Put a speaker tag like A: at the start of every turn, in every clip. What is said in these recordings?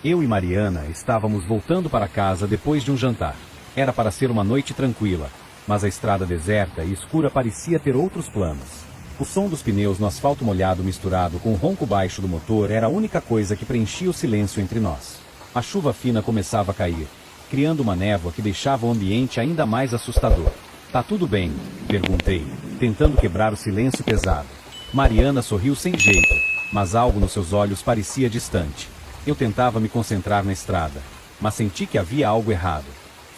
A: Eu e Mariana estávamos voltando para casa depois de um jantar. Era para ser uma noite tranquila, mas a estrada deserta e escura parecia ter outros planos. O som dos pneus no asfalto molhado misturado com o ronco baixo do motor era a única coisa que preenchia o silêncio entre nós. A chuva fina começava a cair, criando uma névoa que deixava o ambiente ainda mais assustador. "Tá tudo bem?", perguntei, tentando quebrar o silêncio pesado. Mariana sorriu sem jeito, mas algo nos seus olhos parecia distante. Eu tentava me concentrar na estrada, mas senti que havia algo errado.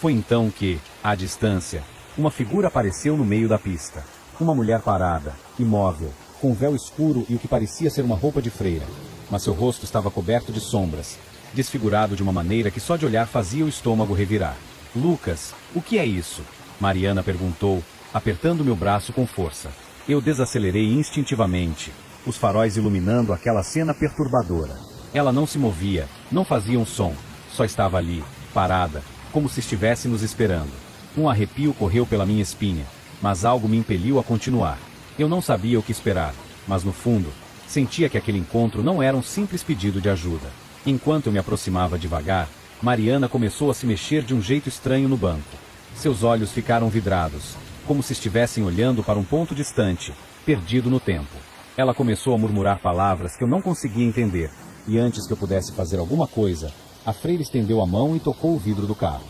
A: Foi então que, à distância, uma figura apareceu no meio da pista. Uma mulher parada, imóvel, com um véu escuro e o que parecia ser uma roupa de freira. Mas seu rosto estava coberto de sombras, desfigurado de uma maneira que só de olhar fazia o estômago revirar. "Lucas, o que é isso?", Mariana perguntou, apertando meu braço com força. Eu desacelerei instintivamente, os faróis iluminando aquela cena perturbadora. Ela não se movia, não fazia um som, só estava ali, parada, como se estivesse nos esperando. Um arrepio correu pela minha espinha, mas algo me impeliu a continuar. Eu não sabia o que esperar, mas no fundo, sentia que aquele encontro não era um simples pedido de ajuda. Enquanto eu me aproximava devagar, Mariana começou a se mexer de um jeito estranho no banco. Seus olhos ficaram vidrados, como se estivessem olhando para um ponto distante, perdido no tempo. Ela começou a murmurar palavras que eu não conseguia entender, e antes que eu pudesse fazer alguma coisa, a freira estendeu a mão e tocou o vidro do carro.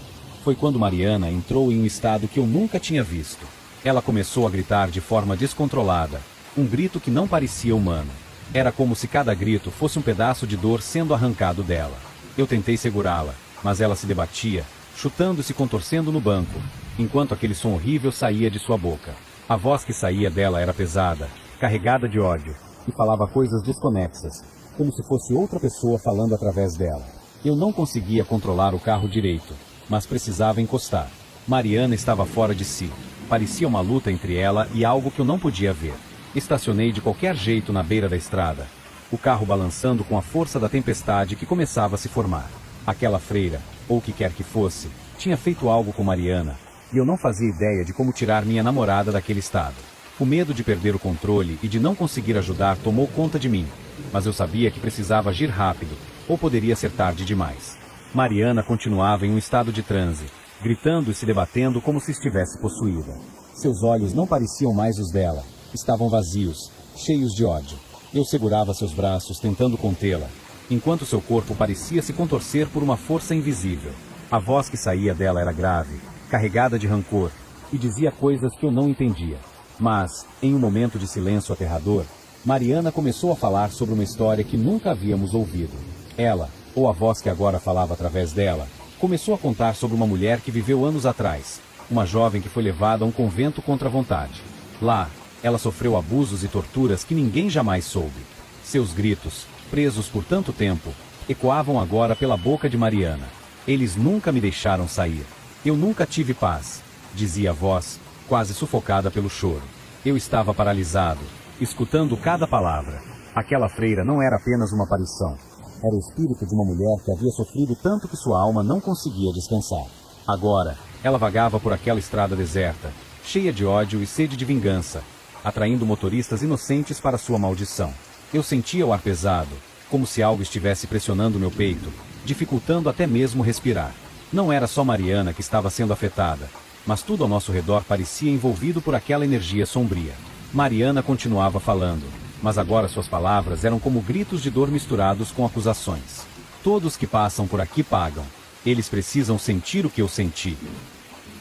A: Foi quando Mariana entrou em um estado que eu nunca tinha visto. Ela começou a gritar de forma descontrolada, um grito que não parecia humano. Era como se cada grito fosse um pedaço de dor sendo arrancado dela. Eu tentei segurá-la, mas ela se debatia, chutando e se contorcendo no banco, enquanto aquele som horrível saía de sua boca. A voz que saía dela era pesada, carregada de ódio, e falava coisas desconexas, como se fosse outra pessoa falando através dela. Eu não conseguia controlar o carro direito, mas precisava encostar. Mariana estava fora de si. Parecia uma luta entre ela e algo que eu não podia ver. Estacionei de qualquer jeito na beira da estrada, o carro balançando com a força da tempestade que começava a se formar. Aquela freira, ou o que quer que fosse, tinha feito algo com Mariana, e eu não fazia ideia de como tirar minha namorada daquele estado. O medo de perder o controle e de não conseguir ajudar tomou conta de mim, mas eu sabia que precisava agir rápido, ou poderia ser tarde demais. Mariana continuava em um estado de transe, gritando e se debatendo como se estivesse possuída. Seus olhos não pareciam mais os dela, estavam vazios, cheios de ódio. Eu segurava seus braços tentando contê-la, enquanto seu corpo parecia se contorcer por uma força invisível. A voz que saía dela era grave, carregada de rancor, e dizia coisas que eu não entendia. Mas, em um momento de silêncio aterrador, Mariana começou a falar sobre uma história que nunca havíamos ouvido. Ela, ou a voz que agora falava através dela, começou a contar sobre uma mulher que viveu anos atrás, uma jovem que foi levada a um convento contra a vontade. Lá, ela sofreu abusos e torturas que ninguém jamais soube. Seus gritos, presos por tanto tempo, ecoavam agora pela boca de Mariana. "Eles nunca me deixaram sair. Eu nunca tive paz", dizia a voz, quase sufocada pelo choro. Eu estava paralisado, escutando cada palavra. Aquela freira não era apenas uma aparição. Era o espírito de uma mulher que havia sofrido tanto que sua alma não conseguia descansar. Agora, ela vagava por aquela estrada deserta, cheia de ódio e sede de vingança, atraindo motoristas inocentes para sua maldição. Eu sentia o ar pesado, como se algo estivesse pressionando meu peito, dificultando até mesmo respirar. Não era só Mariana que estava sendo afetada, mas tudo ao nosso redor parecia envolvido por aquela energia sombria. Mariana continuava falando, mas agora suas palavras eram como gritos de dor misturados com acusações. "Todos que passam por aqui pagam. Eles precisam sentir o que eu senti."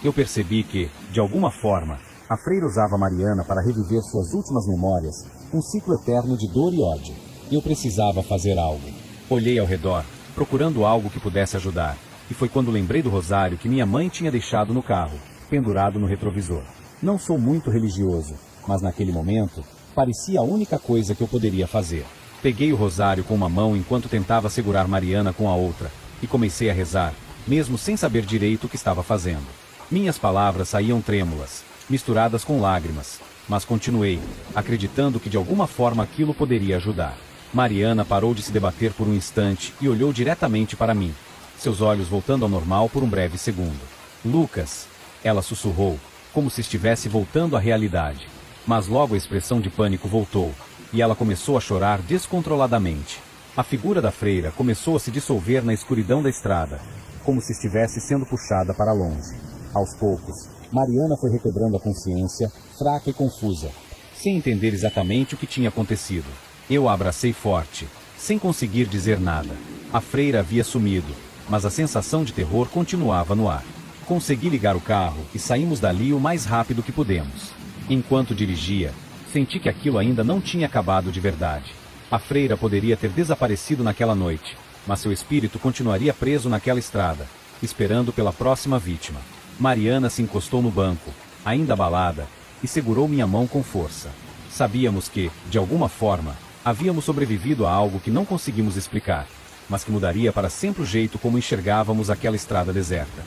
A: Eu percebi que, de alguma forma, a freira usava Mariana para reviver suas últimas memórias, um ciclo eterno de dor e ódio. Eu precisava fazer algo. Olhei ao redor, procurando algo que pudesse ajudar, e foi quando lembrei do rosário que minha mãe tinha deixado no carro, pendurado no retrovisor. Não sou muito religioso, mas naquele momento, parecia a única coisa que eu poderia fazer. Peguei o rosário com uma mão enquanto tentava segurar Mariana com a outra, e comecei a rezar, mesmo sem saber direito o que estava fazendo. Minhas palavras saíam trêmulas, misturadas com lágrimas, mas continuei, acreditando que de alguma forma aquilo poderia ajudar. Mariana parou de se debater por um instante e olhou diretamente para mim, seus olhos voltando ao normal por um breve segundo. "Lucas", ela sussurrou, como se estivesse voltando à realidade. Mas logo a expressão de pânico voltou, e ela começou a chorar descontroladamente. A figura da freira começou a se dissolver na escuridão da estrada, como se estivesse sendo puxada para longe. Aos poucos, Mariana foi recobrando a consciência, fraca e confusa, sem entender exatamente o que tinha acontecido. Eu a abracei forte, sem conseguir dizer nada. A freira havia sumido, mas a sensação de terror continuava no ar. Consegui ligar o carro e saímos dali o mais rápido que pudemos. Enquanto dirigia, senti que aquilo ainda não tinha acabado de verdade. A freira poderia ter desaparecido naquela noite, mas seu espírito continuaria preso naquela estrada, esperando pela próxima vítima. Mariana se encostou no banco, ainda abalada, e segurou minha mão com força. Sabíamos que, de alguma forma, havíamos sobrevivido a algo que não conseguimos explicar, mas que mudaria para sempre o jeito como enxergávamos aquela estrada deserta.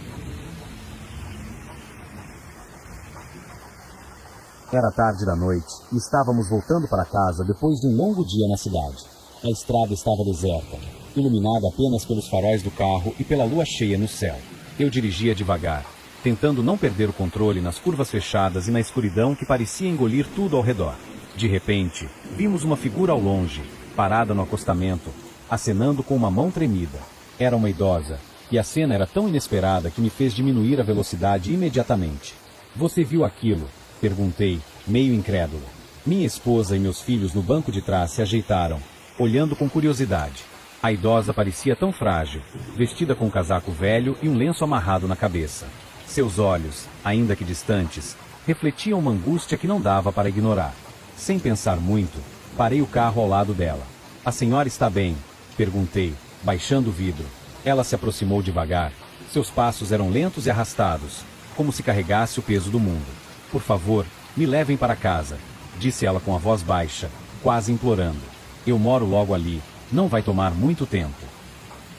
A: Era tarde da noite e estávamos voltando para casa depois de um longo dia na cidade. A estrada estava deserta, iluminada apenas pelos faróis do carro e pela lua cheia no céu. Eu dirigia devagar, tentando não perder o controle nas curvas fechadas e na escuridão que parecia engolir tudo ao redor. De repente, vimos uma figura ao longe, parada no acostamento, acenando com uma mão tremida. Era uma idosa, e a cena era tão inesperada que me fez diminuir a velocidade imediatamente. "Você viu aquilo?" perguntei, meio incrédulo. Minha esposa e meus filhos no banco de trás se ajeitaram, olhando com curiosidade. A idosa parecia tão frágil, vestida com um casaco velho e um lenço amarrado na cabeça. Seus olhos, ainda que distantes, refletiam uma angústia que não dava para ignorar. Sem pensar muito, parei o carro ao lado dela. "A senhora está bem?" perguntei, baixando o vidro. Ela se aproximou devagar. Seus passos eram lentos e arrastados, como se carregasse o peso do mundo. "Por favor, me levem para casa", disse ela com a voz baixa, quase implorando. "Eu moro logo ali, não vai tomar muito tempo."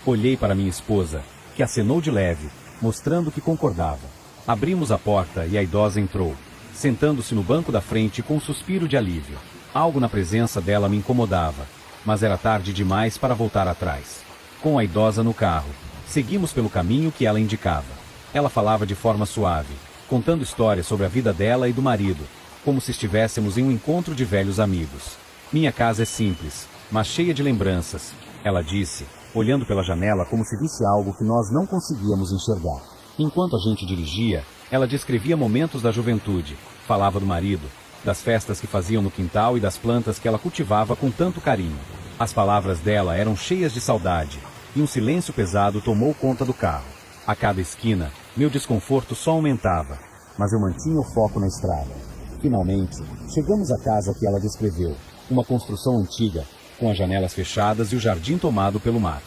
A: Olhei para minha esposa, que acenou de leve, mostrando que concordava. Abrimos a porta e a idosa entrou, sentando-se no banco da frente com um suspiro de alívio. Algo na presença dela me incomodava, mas era tarde demais para voltar atrás. Com a idosa no carro, seguimos pelo caminho que ela indicava. Ela falava de forma suave, contando histórias sobre a vida dela e do marido, como se estivéssemos em um encontro de velhos amigos. "Minha casa é simples, mas cheia de lembranças", ela disse, olhando pela janela como se visse algo que nós não conseguíamos enxergar. Enquanto a gente dirigia, ela descrevia momentos da juventude, falava do marido, das festas que faziam no quintal e das plantas que ela cultivava com tanto carinho. As palavras dela eram cheias de saudade, e um silêncio pesado tomou conta do carro. A cada esquina, meu desconforto só aumentava, mas eu mantinha o foco na estrada. Finalmente, chegamos à casa que ela descreveu, uma construção antiga, com as janelas fechadas e o jardim tomado pelo mato.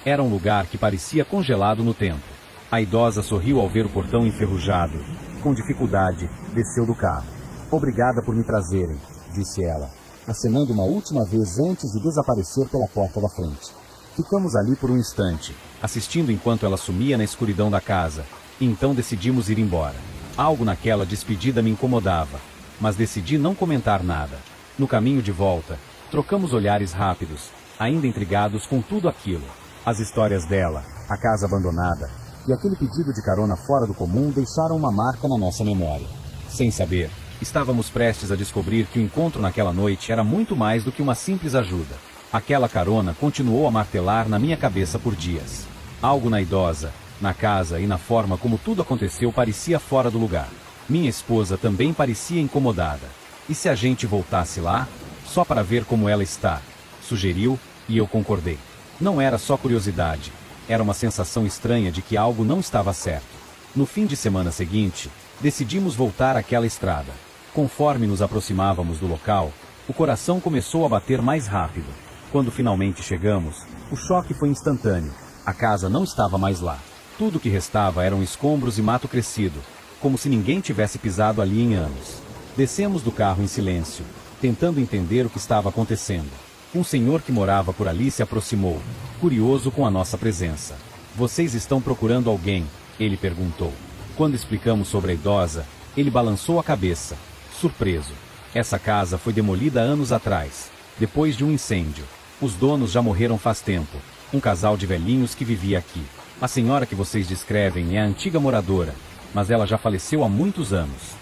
A: Era um lugar que parecia congelado no tempo. A idosa sorriu ao ver o portão enferrujado. Com dificuldade, desceu do carro. "Obrigada por me trazerem", disse ela, acenando uma última vez antes de desaparecer pela porta da frente. Ficamos ali por um instante, assistindo enquanto ela sumia na escuridão da casa, e então decidimos ir embora. Algo naquela despedida me incomodava, mas decidi não comentar nada. No caminho de volta, trocamos olhares rápidos, ainda intrigados com tudo aquilo. As histórias dela, a casa abandonada e aquele pedido de carona fora do comum deixaram uma marca na nossa memória. Sem saber, estávamos prestes a descobrir que o encontro naquela noite era muito mais do que uma simples ajuda. Aquela carona continuou a martelar na minha cabeça por dias. Algo na idosa, na casa e na forma como tudo aconteceu parecia fora do lugar. Minha esposa também parecia incomodada. "E se a gente voltasse lá? Só para ver como ela está?", sugeriu, e eu concordei. Não era só curiosidade, era uma sensação estranha de que algo não estava certo. No fim de semana seguinte, decidimos voltar àquela estrada. Conforme nos aproximávamos do local, o coração começou a bater mais rápido. Quando finalmente chegamos, o choque foi instantâneo. A casa não estava mais lá. Tudo que restava eram escombros e mato crescido, como se ninguém tivesse pisado ali em anos. Descemos do carro em silêncio, tentando entender o que estava acontecendo. Um senhor que morava por ali se aproximou, curioso com a nossa presença. "Vocês estão procurando alguém?", ele perguntou. Quando explicamos sobre a idosa, ele balançou a cabeça, surpreso. "Essa casa foi demolida anos atrás, depois de um incêndio. Os donos já morreram faz tempo. Um casal de velhinhos que vivia aqui. A senhora que vocês descrevem é a antiga moradora, mas ela já faleceu há muitos anos."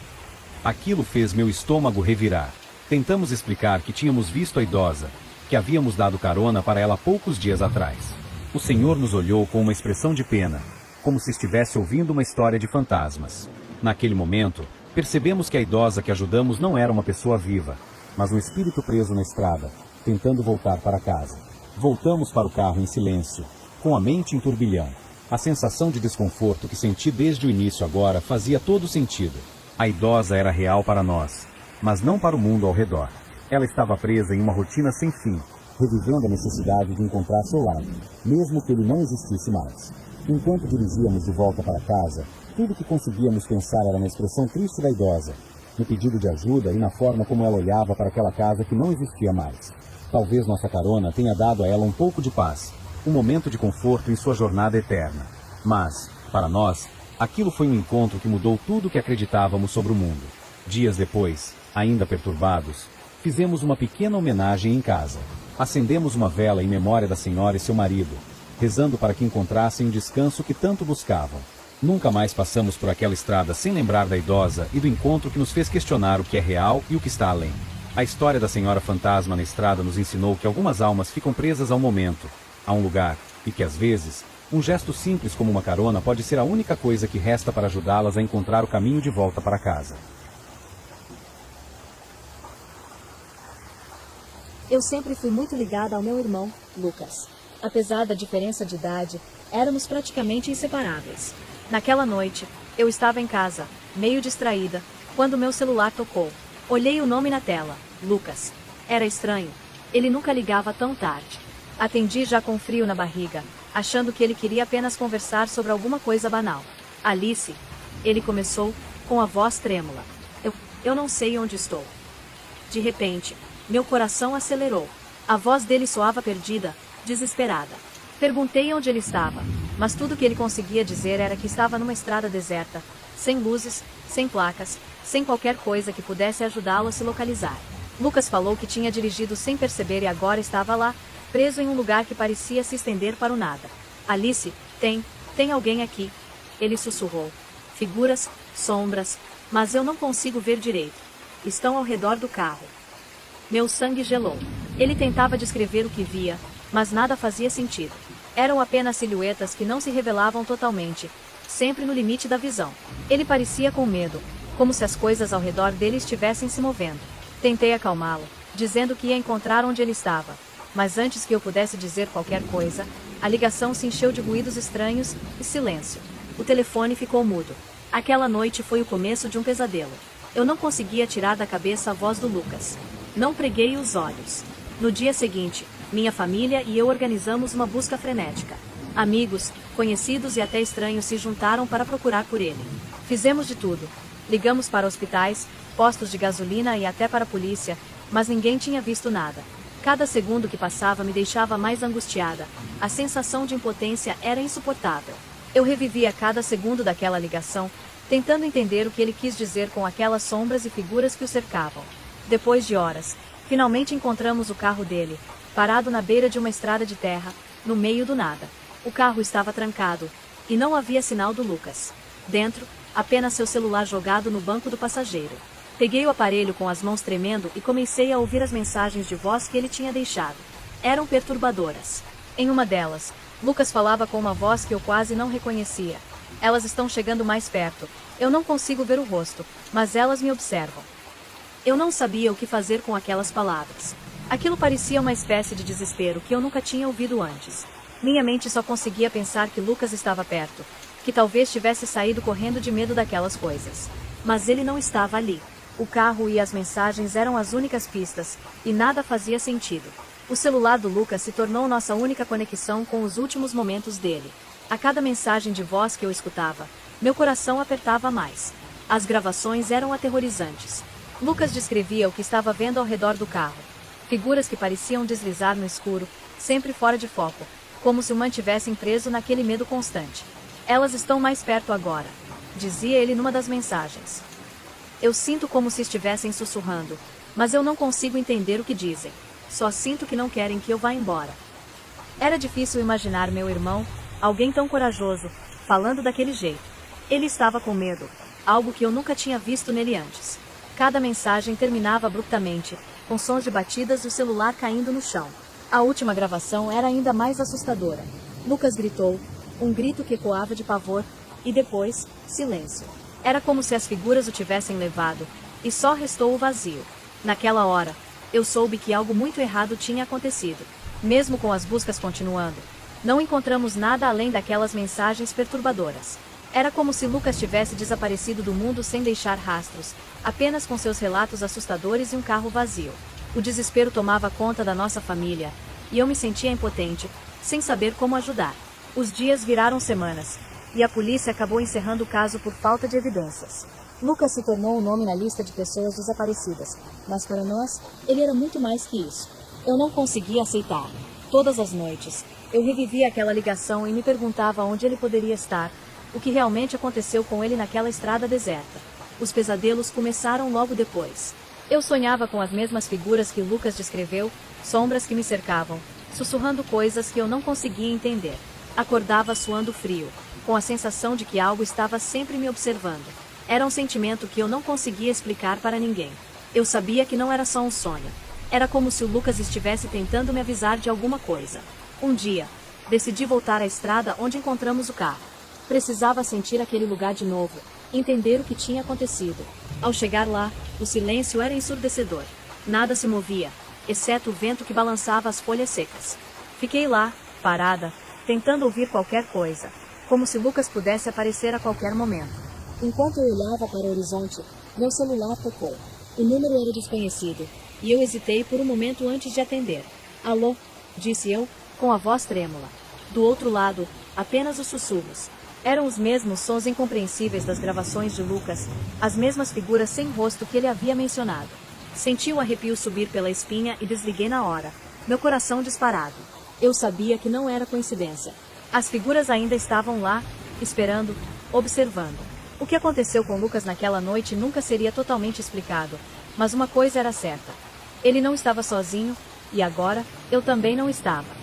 A: Aquilo fez meu estômago revirar. Tentamos explicar que tínhamos visto a idosa, que havíamos dado carona para ela poucos dias atrás. O senhor nos olhou com uma expressão de pena, como se estivesse ouvindo uma história de fantasmas. Naquele momento, percebemos que a idosa que ajudamos não era uma pessoa viva, mas um espírito preso na estrada, tentando voltar para casa. Voltamos para o carro em silêncio, com a mente em turbilhão. A sensação de desconforto que senti desde o início agora fazia todo sentido. A idosa era real para nós, mas não para o mundo ao redor. Ela estava presa em uma rotina sem fim, revivendo a necessidade de encontrar seu lado, mesmo que ele não existisse mais. Enquanto dirigíamos de volta para casa, tudo que conseguíamos pensar era na expressão triste da idosa, no pedido de ajuda e na forma como ela olhava para aquela casa que não existia mais. Talvez nossa carona tenha dado a ela um pouco de paz, um momento de conforto em sua jornada eterna. Mas, para nós, aquilo foi um encontro que mudou tudo o que acreditávamos sobre o mundo. Dias depois, ainda perturbados, fizemos uma pequena homenagem em casa. Acendemos uma vela em memória da senhora e seu marido, rezando para que encontrassem o descanso que tanto buscavam. Nunca mais passamos por aquela estrada sem lembrar da idosa e do encontro que nos fez questionar o que é real e o que está além. A história da senhora fantasma na estrada nos ensinou que algumas almas ficam presas ao momento, a um lugar, e que às vezes, um gesto simples como uma carona pode ser a única coisa que resta para ajudá-las a encontrar o caminho de volta para casa.
B: Eu sempre fui muito ligada ao meu irmão, Lucas. Apesar da diferença de idade, éramos praticamente inseparáveis. Naquela noite, eu estava em casa, meio distraída, quando meu celular tocou. Olhei o nome na tela, Lucas. Era estranho. Ele nunca ligava tão tarde. Atendi já com frio na barriga, achando que ele queria apenas conversar sobre alguma coisa banal. Alice, ele começou, com a voz trêmula. Eu não sei onde estou. De repente, meu coração acelerou. A voz dele soava perdida, desesperada. Perguntei onde ele estava, mas tudo que ele conseguia dizer era que estava numa estrada deserta, sem luzes, sem placas, sem qualquer coisa que pudesse ajudá-lo a se localizar. Lucas falou que tinha dirigido sem perceber e agora estava lá, preso em um lugar que parecia se estender para o nada. Alice, tem alguém aqui. Ele sussurrou. Figuras, sombras, mas eu não consigo ver direito. Estão ao redor do carro. Meu sangue gelou. Ele tentava descrever o que via, mas nada fazia sentido. Eram apenas silhuetas que não se revelavam totalmente, sempre no limite da visão. Ele parecia com medo, como se as coisas ao redor dele estivessem se movendo. Tentei acalmá-lo, dizendo que ia encontrar onde ele estava. Mas antes que eu pudesse dizer qualquer coisa, a ligação se encheu de ruídos estranhos e silêncio. O telefone ficou mudo. Aquela noite foi o começo de um pesadelo. Eu não conseguia tirar da cabeça a voz do Lucas. Não preguei os olhos. No dia seguinte, minha família e eu organizamos uma busca frenética. Amigos, conhecidos e até estranhos se juntaram para procurar por ele. Fizemos de tudo. Ligamos para hospitais, postos de gasolina e até para a polícia, mas ninguém tinha visto nada. Cada segundo que passava me deixava mais angustiada. A sensação de impotência era insuportável. Eu revivia cada segundo daquela ligação, tentando entender o que ele quis dizer com aquelas sombras e figuras que o cercavam. Depois de horas, finalmente encontramos o carro dele, parado na beira de uma estrada de terra, no meio do nada. O carro estava trancado, e não havia sinal do Lucas. Dentro, apenas seu celular jogado no banco do passageiro. Peguei o aparelho com as mãos tremendo e comecei a ouvir as mensagens de voz que ele tinha deixado. Eram perturbadoras. Em uma delas, Lucas falava com uma voz que eu quase não reconhecia. Elas estão chegando mais perto. Eu não consigo ver o rosto, mas elas me observam. Eu não sabia o que fazer com aquelas palavras. Aquilo parecia uma espécie de desespero que eu nunca tinha ouvido antes. Minha mente só conseguia pensar que Lucas estava perto, que talvez tivesse saído correndo de medo daquelas coisas. Mas ele não estava ali. O carro e as mensagens eram as únicas pistas, e nada fazia sentido. O celular do Lucas se tornou nossa única conexão com os últimos momentos dele. A cada mensagem de voz que eu escutava, meu coração apertava mais. As gravações eram aterrorizantes. Lucas descrevia o que estava vendo ao redor do carro. Figuras que pareciam deslizar no escuro, sempre fora de foco, como se o mantivessem preso naquele medo constante. Elas estão mais perto agora, dizia ele numa das mensagens. Eu sinto como se estivessem sussurrando, mas eu não consigo entender o que dizem. Só sinto que não querem que eu vá embora. Era difícil imaginar meu irmão, alguém tão corajoso, falando daquele jeito. Ele estava com medo, algo que eu nunca tinha visto nele antes. Cada mensagem terminava abruptamente, com sons de batidas e o celular caindo no chão. A última gravação era ainda mais assustadora. Lucas gritou, um grito que ecoava de pavor, e depois, silêncio. Era como se as figuras o tivessem levado, e só restou o vazio. Naquela hora, eu soube que algo muito errado tinha acontecido. Mesmo com as buscas continuando, não encontramos nada além daquelas mensagens perturbadoras. Era como se Lucas tivesse desaparecido do mundo sem deixar rastros, apenas com seus relatos assustadores e um carro vazio. O desespero tomava conta da nossa família, e eu me sentia impotente, sem saber como ajudar. Os dias viraram semanas, e a polícia acabou encerrando o caso por falta de evidências. Lucas se tornou um nome na lista de pessoas desaparecidas, mas para nós, ele era muito mais que isso. Eu não conseguia aceitar. Todas as noites, eu revivia aquela ligação e me perguntava onde ele poderia estar, o que realmente aconteceu com ele naquela estrada deserta. Os pesadelos começaram logo depois. Eu sonhava com as mesmas figuras que Lucas descreveu, sombras que me cercavam, sussurrando coisas que eu não conseguia entender. Acordava suando frio, com a sensação de que algo estava sempre me observando. Era um sentimento que eu não conseguia explicar para ninguém. Eu sabia que não era só um sonho. Era como se o Lucas estivesse tentando me avisar de alguma coisa. Um dia, decidi voltar à estrada onde encontramos o carro. Precisava sentir aquele lugar de novo, entender o que tinha acontecido. Ao chegar lá, o silêncio era ensurdecedor. Nada se movia, exceto o vento que balançava as folhas secas. Fiquei lá, parada, tentando ouvir qualquer coisa, como se Lucas pudesse aparecer a qualquer momento. Enquanto eu olhava para o horizonte, meu celular tocou. O número era desconhecido, e eu hesitei por um momento antes de atender. Alô? Disse eu, com a voz trêmula. Do outro lado, apenas os sussurros. Eram os mesmos sons incompreensíveis das gravações de Lucas, as mesmas figuras sem rosto que ele havia mencionado. Senti o arrepio subir pela espinha e desliguei na hora, meu coração disparado. Eu sabia que não era coincidência. As figuras ainda estavam lá, esperando, observando. O que aconteceu com Lucas naquela noite nunca seria totalmente explicado, mas uma coisa era certa. Ele não estava sozinho, e agora, eu também não estava.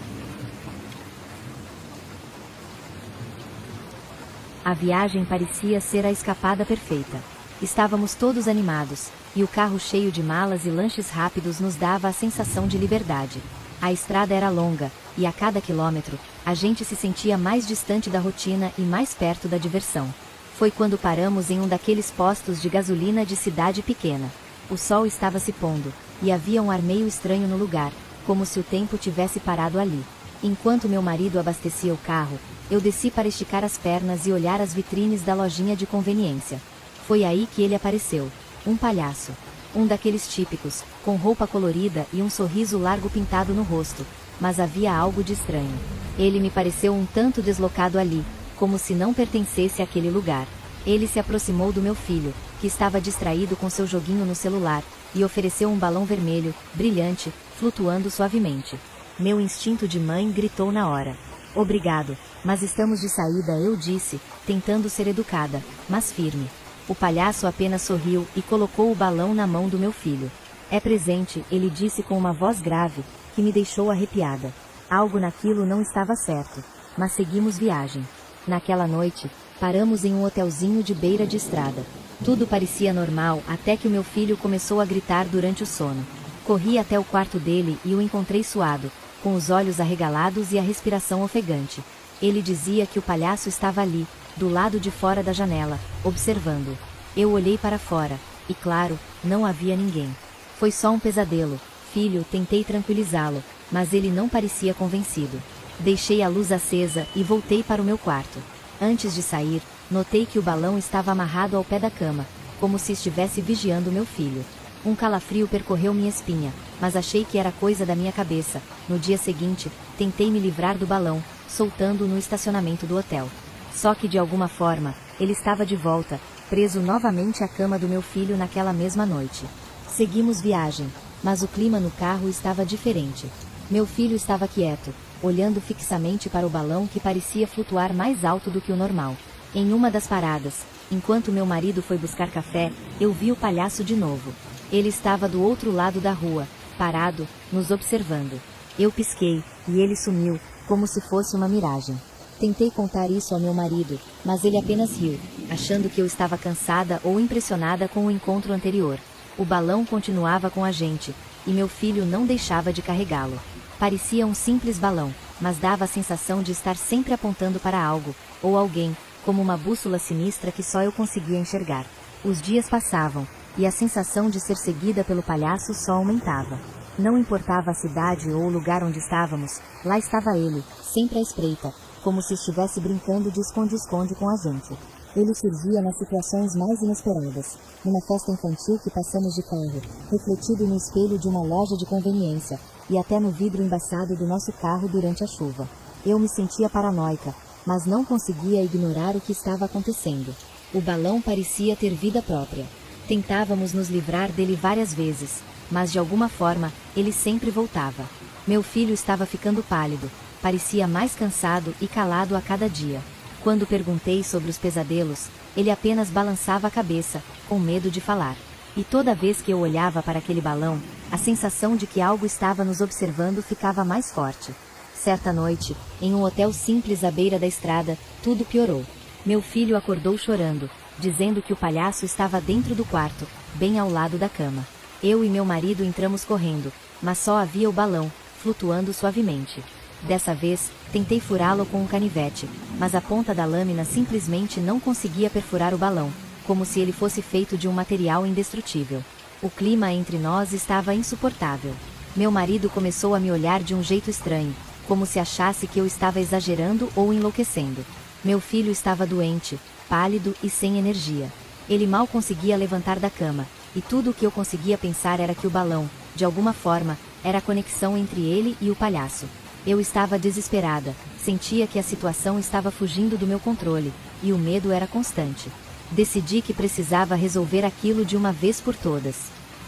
C: A viagem parecia ser a escapada perfeita. Estávamos todos animados, e o carro cheio de malas e lanches rápidos nos dava a sensação de liberdade. A estrada era longa, e a cada quilômetro, a gente se sentia mais distante da rotina e mais perto da diversão. Foi quando paramos em um daqueles postos de gasolina de cidade pequena. O sol estava se pondo, e havia um ar meio estranho no lugar, como se o tempo tivesse parado ali. Enquanto meu marido abastecia o carro, eu desci para esticar as pernas e olhar as vitrines da lojinha de conveniência. Foi aí que ele apareceu. Um palhaço. Um daqueles típicos, com roupa colorida e um sorriso largo pintado no rosto. Mas havia algo de estranho. Ele me pareceu um tanto deslocado ali, como se não pertencesse àquele lugar. Ele se aproximou do meu filho, que estava distraído com seu joguinho no celular, e ofereceu um balão vermelho, brilhante, flutuando suavemente. Meu instinto de mãe gritou na hora. Obrigado, mas estamos de saída, eu disse, tentando ser educada, mas firme. O palhaço apenas sorriu e colocou o balão na mão do meu filho. É presente, ele disse com uma voz grave, que me deixou arrepiada. Algo naquilo não estava certo, mas seguimos viagem. Naquela noite, paramos em um hotelzinho de beira de estrada. Tudo parecia normal até que o meu filho começou a gritar durante o sono. Corri até o quarto dele e o encontrei suado, com os olhos arregalados e a respiração ofegante. Ele dizia que o palhaço estava ali, do lado de fora da janela, observando. Eu olhei para fora, e claro, não havia ninguém. Foi só um pesadelo, filho, tentei tranquilizá-lo, mas ele não parecia convencido. Deixei a luz acesa e voltei para o meu quarto. Antes de sair, notei que o balão estava amarrado ao pé da cama, como se estivesse vigiando meu filho. Um calafrio percorreu minha espinha, mas achei que era coisa da minha cabeça. No dia seguinte, tentei me livrar do balão, soltando-o no estacionamento do hotel. Só que de alguma forma, ele estava de volta, preso novamente à cama do meu filho naquela mesma noite. Seguimos viagem, mas o clima no carro estava diferente. Meu filho estava quieto, olhando fixamente para o balão que parecia flutuar mais alto do que o normal. Em uma das paradas, enquanto meu marido foi buscar café, eu vi o palhaço de novo. Ele estava do outro lado da rua, parado, nos observando. Eu pisquei, e ele sumiu, como se fosse uma miragem. Tentei contar isso ao meu marido, mas ele apenas riu, achando que eu estava cansada ou impressionada com o encontro anterior. O balão continuava com a gente, e meu filho não deixava de carregá-lo. Parecia um simples balão, mas dava a sensação de estar sempre apontando para algo, ou alguém, como uma bússola sinistra que só eu conseguia enxergar. Os dias passavam, e a sensação de ser seguida pelo palhaço só aumentava. Não importava a cidade ou o lugar onde estávamos, lá estava ele, sempre à espreita, como se estivesse brincando de esconde-esconde com a gente. Ele surgia nas situações mais inesperadas, numa festa infantil que passamos de carro, refletido no espelho de uma loja de conveniência, e até no vidro embaçado do nosso carro durante a chuva. Eu me sentia paranoica, mas não conseguia ignorar o que estava acontecendo. O balão parecia ter vida própria. Tentávamos nos livrar dele várias vezes, mas de alguma forma, ele sempre voltava. Meu filho estava ficando pálido, parecia mais cansado e calado a cada dia. Quando perguntei sobre os pesadelos, ele apenas balançava a cabeça, com medo de falar. E toda vez que eu olhava para aquele balão, a sensação de que algo estava nos observando ficava mais forte. Certa noite, em um hotel simples à beira da estrada, tudo piorou. Meu filho acordou chorando, dizendo que o palhaço estava dentro do quarto, bem ao lado da cama. Eu e meu marido entramos correndo, mas só havia o balão, flutuando suavemente. Dessa vez, tentei furá-lo com um canivete, mas a ponta da lâmina simplesmente não conseguia perfurar o balão, como se ele fosse feito de um material indestrutível. O clima entre nós estava insuportável. Meu marido começou a me olhar de um jeito estranho, como se achasse que eu estava exagerando ou enlouquecendo. Meu filho estava doente, pálido e sem energia. Ele mal conseguia levantar da cama, e tudo o que eu conseguia pensar era que o balão, de alguma forma, era a conexão entre ele e o palhaço. Eu estava desesperada, sentia que a situação estava fugindo do meu controle, e o medo era constante. Decidi que precisava resolver aquilo de uma vez por todas.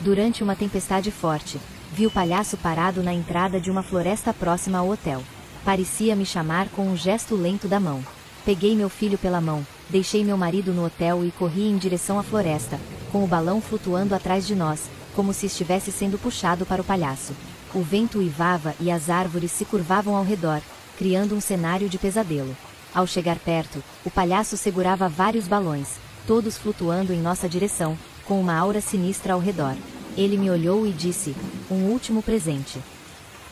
C: Durante uma tempestade forte, vi o palhaço parado na entrada de uma floresta próxima ao hotel. Parecia me chamar com um gesto lento da mão. Peguei meu filho pela mão, deixei meu marido no hotel e corri em direção à floresta, com o balão flutuando atrás de nós, como se estivesse sendo puxado para o palhaço. O vento uivava e as árvores se curvavam ao redor, criando um cenário de pesadelo. Ao chegar perto, o palhaço segurava vários balões, todos flutuando em nossa direção, com uma aura sinistra ao redor. Ele me olhou e disse: "Um último presente."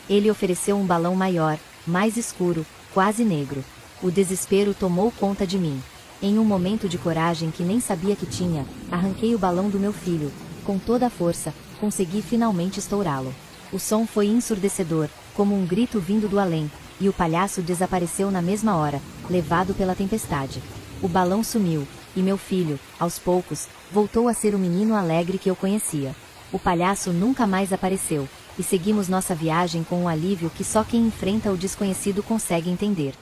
C: Ele ofereceu um balão maior, mais escuro, quase negro. O desespero tomou conta de mim. Em um momento de coragem que nem sabia que tinha, arranquei o balão do meu filho. Com toda a força, consegui finalmente estourá-lo. O som foi ensurdecedor, como um grito vindo do além, e o palhaço desapareceu na mesma hora, levado pela tempestade. O balão sumiu, e meu filho, aos poucos, voltou a ser o menino alegre que eu conhecia. O palhaço nunca mais apareceu, e seguimos nossa viagem com um alívio que só quem enfrenta o desconhecido consegue entender.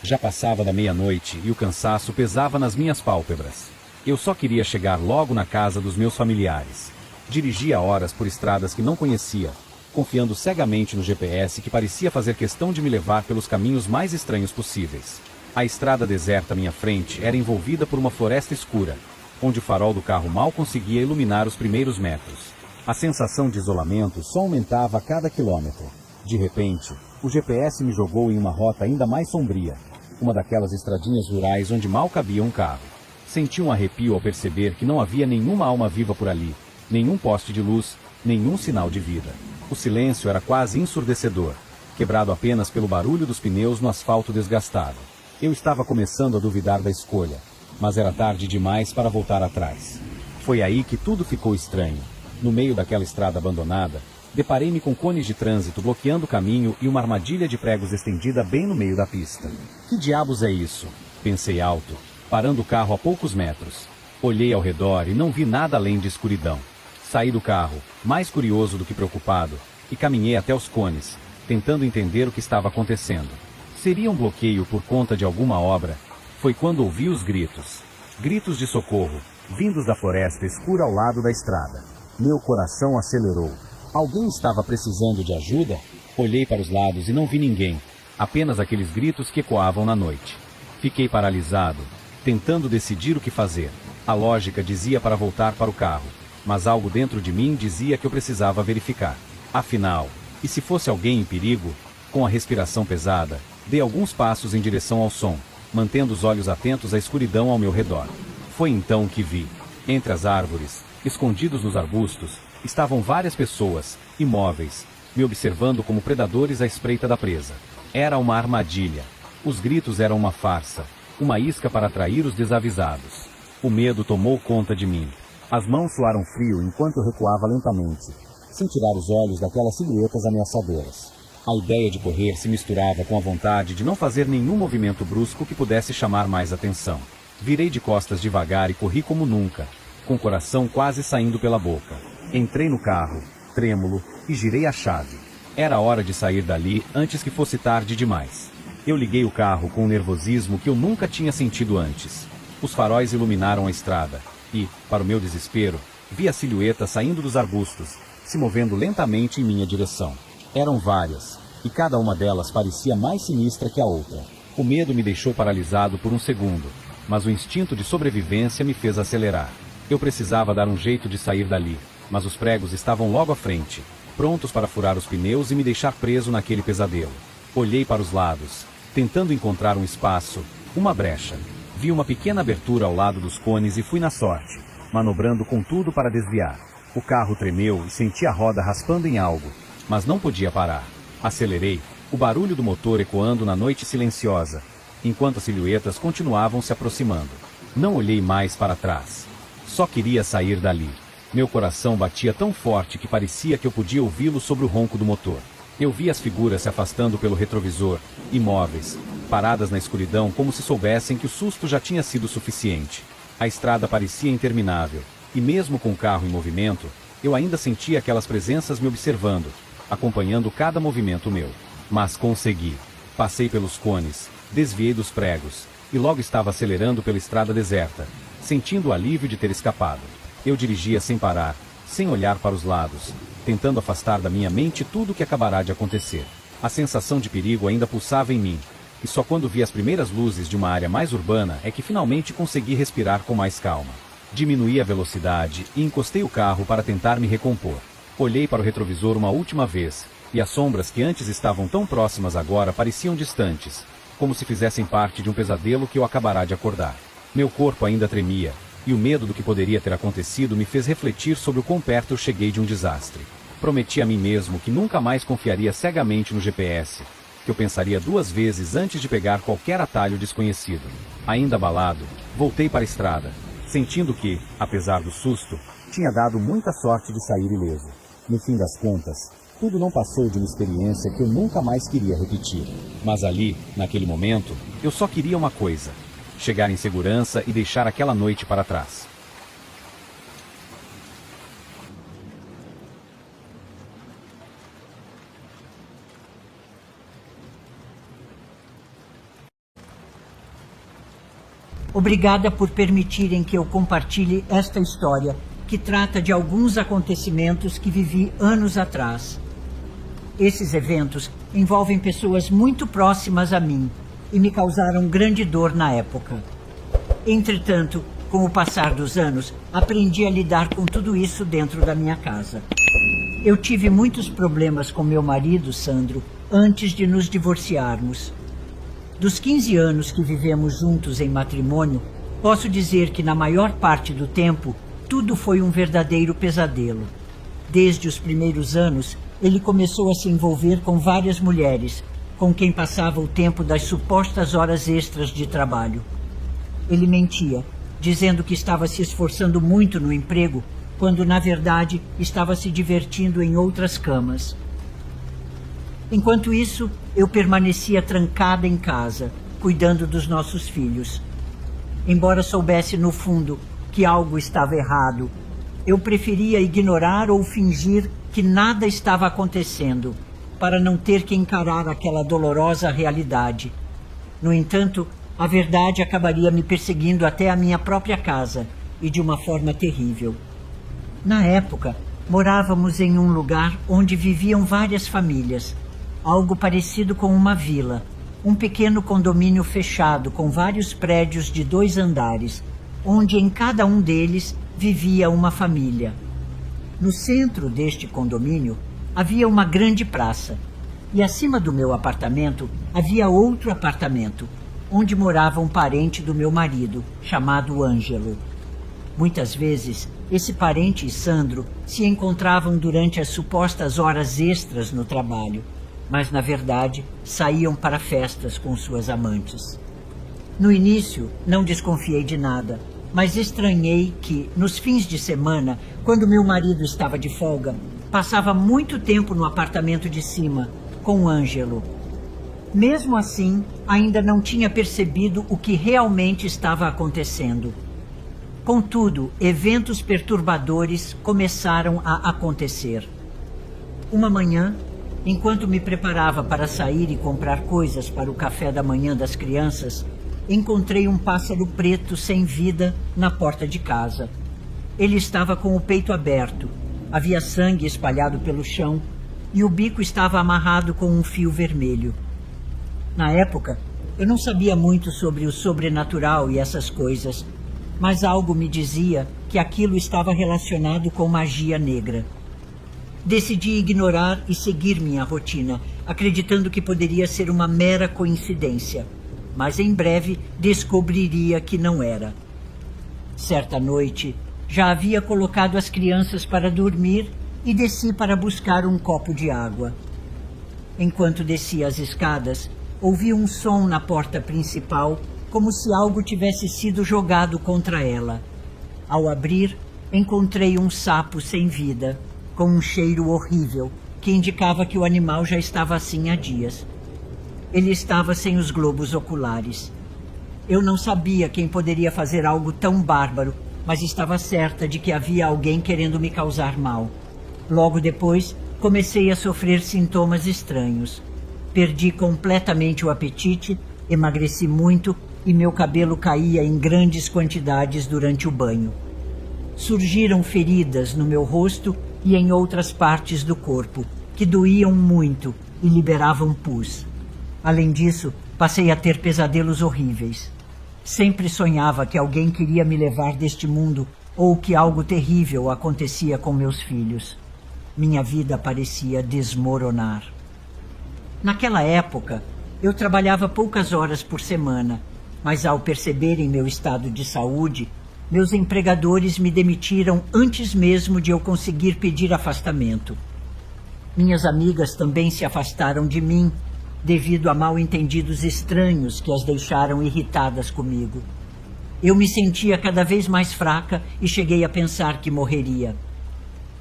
A: Já passava da meia-noite e o cansaço pesava nas minhas pálpebras. Eu só queria chegar logo na casa dos meus familiares. Dirigia horas por estradas que não conhecia, confiando cegamente no GPS que parecia fazer questão de me levar pelos caminhos mais estranhos possíveis. A estrada deserta à minha frente era envolvida por uma floresta escura, onde o farol do carro mal conseguia iluminar os primeiros metros. A sensação de isolamento só aumentava a cada quilômetro. De repente, o GPS me jogou em uma rota ainda mais sombria, uma daquelas estradinhas rurais onde mal cabia um carro. Senti um arrepio ao perceber que não havia nenhuma alma viva por ali, nenhum poste de luz, nenhum sinal de vida. O silêncio era quase ensurdecedor, quebrado apenas pelo barulho dos pneus no asfalto desgastado. Eu estava começando a duvidar da escolha, mas era tarde demais para voltar atrás. Foi aí que tudo ficou estranho. No meio daquela estrada abandonada, deparei-me com cones de trânsito bloqueando o caminho e uma armadilha de pregos estendida bem no meio da pista. Que diabos é isso? Pensei alto, parando o carro a poucos metros. Olhei ao redor e não vi nada além de escuridão. Saí do carro, mais curioso do que preocupado, e caminhei até os cones, tentando entender o que estava acontecendo. Seria um bloqueio por conta de alguma obra? Foi quando ouvi os gritos. Gritos de socorro, vindos da floresta escura ao lado da estrada. Meu coração acelerou. Alguém estava precisando de ajuda? Olhei para os lados e não vi ninguém, apenas aqueles gritos que ecoavam na noite. Fiquei paralisado, tentando decidir o que fazer. A lógica dizia para voltar para o carro, mas algo dentro de mim dizia que eu precisava verificar. Afinal, e se fosse alguém em perigo? Com a respiração pesada, dei alguns passos em direção ao som, mantendo os olhos atentos à escuridão ao meu redor. Foi então que vi, entre as árvores, escondidos nos arbustos, Estavam várias pessoas, imóveis, me observando como predadores à espreita da presa. Era uma armadilha. Os gritos eram uma farsa, uma isca para atrair os desavisados. O medo tomou conta de mim. As mãos suaram frio enquanto eu recuava lentamente, sem tirar os olhos daquelas silhuetas ameaçadoras. A ideia de correr se misturava com a vontade de não fazer nenhum movimento brusco que pudesse chamar mais atenção. Virei de costas devagar e corri como nunca, com o coração quase saindo pela boca. Entrei no carro, trêmulo, e girei a chave. Era hora de sair dali antes que fosse tarde demais. Eu liguei o carro com um nervosismo que eu nunca tinha sentido antes. Os faróis iluminaram a estrada e, para o meu desespero, vi a silhueta saindo dos arbustos, se movendo lentamente em minha direção. Eram várias, e cada uma delas parecia mais sinistra que a outra. O medo me deixou paralisado por um segundo, mas o instinto de sobrevivência me fez acelerar. Eu precisava dar um jeito de sair dali, mas os pregos estavam logo à frente, prontos para furar os pneus e me deixar preso naquele pesadelo. Olhei para os lados, tentando encontrar um espaço, uma brecha. Vi uma pequena abertura ao lado dos cones e fui na sorte, manobrando com tudo para desviar. O carro tremeu e senti a roda raspando em algo, mas não podia parar. Acelerei, o barulho do motor ecoando na noite silenciosa, enquanto as silhuetas continuavam se aproximando. Não olhei mais para trás. Só queria sair dali. Meu coração batia tão forte que parecia que eu podia ouvi-lo sobre o ronco do motor. Eu vi as figuras se afastando pelo retrovisor, imóveis, paradas na escuridão como se soubessem que o susto já tinha sido suficiente. A estrada parecia interminável, e mesmo com o carro em movimento, eu ainda sentia aquelas presenças me observando, acompanhando cada movimento meu. Mas consegui. Passei pelos cones, desviei dos pregos, e logo estava acelerando pela estrada deserta, sentindo o alívio de ter escapado. Eu dirigia sem parar, sem olhar para os lados, tentando afastar da minha mente tudo o que acabará de acontecer. A sensação de perigo ainda pulsava em mim, e só quando vi as primeiras luzes de uma área mais urbana é que finalmente consegui respirar com mais calma. Diminuí a velocidade e encostei o carro para tentar me recompor. Olhei para o retrovisor uma última vez, e as sombras que antes estavam tão próximas agora pareciam distantes, como se fizessem parte de um pesadelo que eu acabará de acordar. Meu corpo ainda tremia, e o medo do que poderia ter acontecido me fez refletir sobre o quão perto eu cheguei de um desastre. Prometi a mim mesmo que nunca mais confiaria cegamente no GPS, que eu pensaria 2 vezes antes de pegar qualquer atalho desconhecido. Ainda abalado, voltei para a estrada, sentindo que, apesar do susto, tinha dado muita sorte de sair ileso. No fim das contas, tudo não passou de uma experiência que eu nunca mais queria repetir. Mas ali, naquele momento, eu só queria uma coisa: chegar em segurança e deixar aquela noite para trás.
D: Obrigada por permitirem que eu compartilhe esta história, que trata de alguns acontecimentos que vivi anos atrás. Esses eventos envolvem pessoas muito próximas a mim e me causaram grande dor na época. Entretanto, com o passar dos anos, aprendi a lidar com tudo isso dentro da minha casa. Eu tive muitos problemas com meu marido, Sandro, antes de nos divorciarmos. Dos 15 anos que vivemos juntos em matrimônio, posso dizer que na maior parte do tempo, tudo foi um verdadeiro pesadelo. Desde os primeiros anos, ele começou a se envolver com várias mulheres, com quem passava o tempo das supostas horas extras de trabalho. Ele mentia, dizendo que estava se esforçando muito no emprego, quando na verdade estava se divertindo em outras camas. Enquanto isso, eu permanecia trancada em casa, cuidando dos nossos filhos. Embora soubesse no fundo que algo estava errado, eu preferia ignorar ou fingir que nada estava acontecendo, para não ter que encarar aquela dolorosa realidade. No entanto, a verdade acabaria me perseguindo até a minha própria casa, e de uma forma terrível. Na época, morávamos em um lugar onde viviam várias famílias, algo parecido com uma vila, um pequeno condomínio fechado com vários prédios de 2 andares, onde em cada um deles vivia uma família. No centro deste condomínio havia uma grande praça, e acima do meu apartamento havia outro apartamento, onde morava um parente do meu marido, chamado Ângelo. Muitas vezes esse parente e Sandro se encontravam durante as supostas horas extras no trabalho, mas na verdade saíam para festas com suas amantes. No início, não desconfiei de nada, mas estranhei que, nos fins de semana, quando meu marido estava de folga, passava muito tempo no apartamento de cima, com Ângelo. Mesmo assim, ainda não tinha percebido o que realmente estava acontecendo. Contudo, eventos perturbadores começaram a acontecer. Uma manhã, enquanto me preparava para sair e comprar coisas para o café da manhã das crianças, encontrei um pássaro preto sem vida na porta de casa. Ele estava com o peito aberto, havia sangue espalhado pelo chão e o bico estava amarrado com um fio vermelho. Na época, eu não sabia muito sobre o sobrenatural e essas coisas, mas algo me dizia que aquilo estava relacionado com magia negra. Decidi ignorar e seguir minha rotina, acreditando que poderia ser uma mera coincidência, mas em breve descobriria que não era. Certa noite, já havia colocado as crianças para dormir e desci para buscar um copo de água. Enquanto descia as escadas, ouvi um som na porta principal, como se algo tivesse sido jogado contra ela. Ao abrir, encontrei um sapo sem vida, com um cheiro horrível, que indicava que o animal já estava assim há dias. Ele estava sem os globos oculares. Eu não sabia quem poderia fazer algo tão bárbaro, mas estava certa de que havia alguém querendo me causar mal. Logo depois, comecei a sofrer sintomas estranhos. Perdi completamente o apetite, emagreci muito e meu cabelo caía em grandes quantidades durante o banho. Surgiram feridas no meu rosto e em outras partes do corpo, que doíam muito e liberavam pus. Além disso, passei a ter pesadelos horríveis. Sempre sonhava que alguém queria me levar deste mundo ou que algo terrível acontecia com meus filhos. Minha vida parecia desmoronar. Naquela época, eu trabalhava poucas horas por semana, mas ao perceberem meu estado de saúde, meus empregadores me demitiram antes mesmo de eu conseguir pedir afastamento. Minhas amigas também se afastaram de mim, devido a mal-entendidos estranhos que as deixaram irritadas comigo. Eu me sentia cada vez mais fraca e cheguei a pensar que morreria.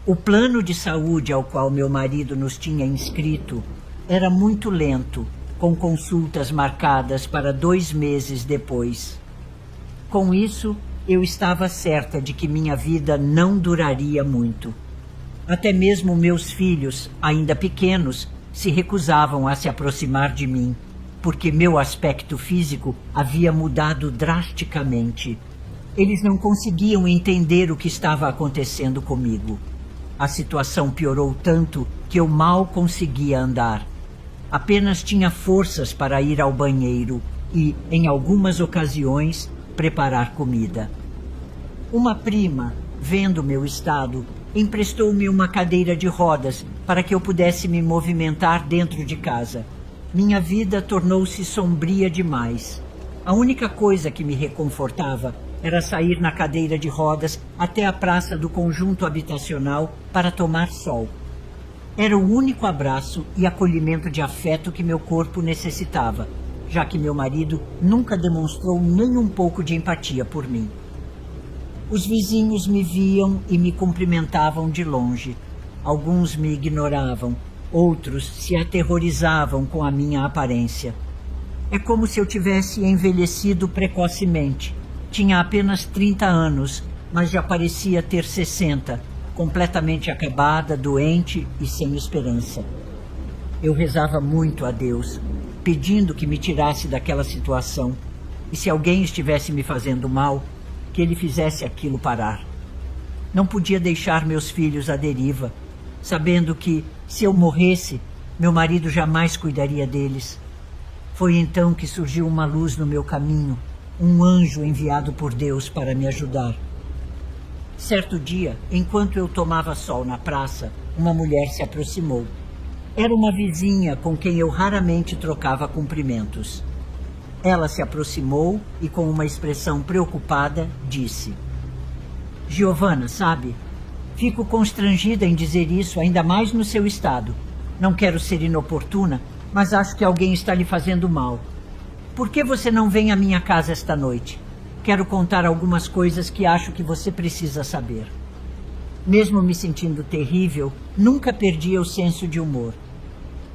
D: O plano de saúde ao qual meu marido nos tinha inscrito era muito lento, com consultas marcadas para 2 meses depois. Com isso, eu estava certa de que minha vida não duraria muito. Até mesmo meus filhos, ainda pequenos, se recusavam a se aproximar de mim, porque meu aspecto físico havia mudado drasticamente. Eles não conseguiam entender o que estava acontecendo comigo. A situação piorou tanto que eu mal conseguia andar. Apenas tinha forças para ir ao banheiro e, em algumas ocasiões, preparar comida. Uma prima, vendo meu estado, emprestou-me uma cadeira de rodas para que eu pudesse me movimentar dentro de casa. Minha vida tornou-se sombria demais. A única coisa que me reconfortava era sair na cadeira de rodas até a praça do conjunto habitacional para tomar sol. Era o único abraço e acolhimento de afeto que meu corpo necessitava, já que meu marido nunca demonstrou nem um pouco de empatia por mim. Os vizinhos me viam e me cumprimentavam de longe. Alguns me ignoravam, outros se aterrorizavam com a minha aparência. É como se eu tivesse envelhecido precocemente. Tinha apenas 30 anos, mas já parecia ter 60, completamente acabada, doente e sem esperança. Eu rezava muito a Deus, pedindo que me tirasse daquela situação, e se alguém estivesse me fazendo mal, que ele fizesse aquilo parar. Não podia deixar meus filhos à deriva, sabendo que, se eu morresse, meu marido jamais cuidaria deles. Foi então que surgiu uma luz no meu caminho, um anjo enviado por Deus para me ajudar. Certo dia, enquanto eu tomava sol na praça, uma mulher se aproximou. Era uma vizinha com quem eu raramente trocava cumprimentos. Ela se aproximou e, com uma expressão preocupada, disse: Giovanna, sabe? Fico constrangida em dizer isso, ainda mais no seu estado. Não quero ser inoportuna, mas acho que alguém está lhe fazendo mal. Por que você não vem à minha casa esta noite? Quero contar algumas coisas que acho que você precisa saber. Mesmo me sentindo terrível, nunca perdi o senso de humor.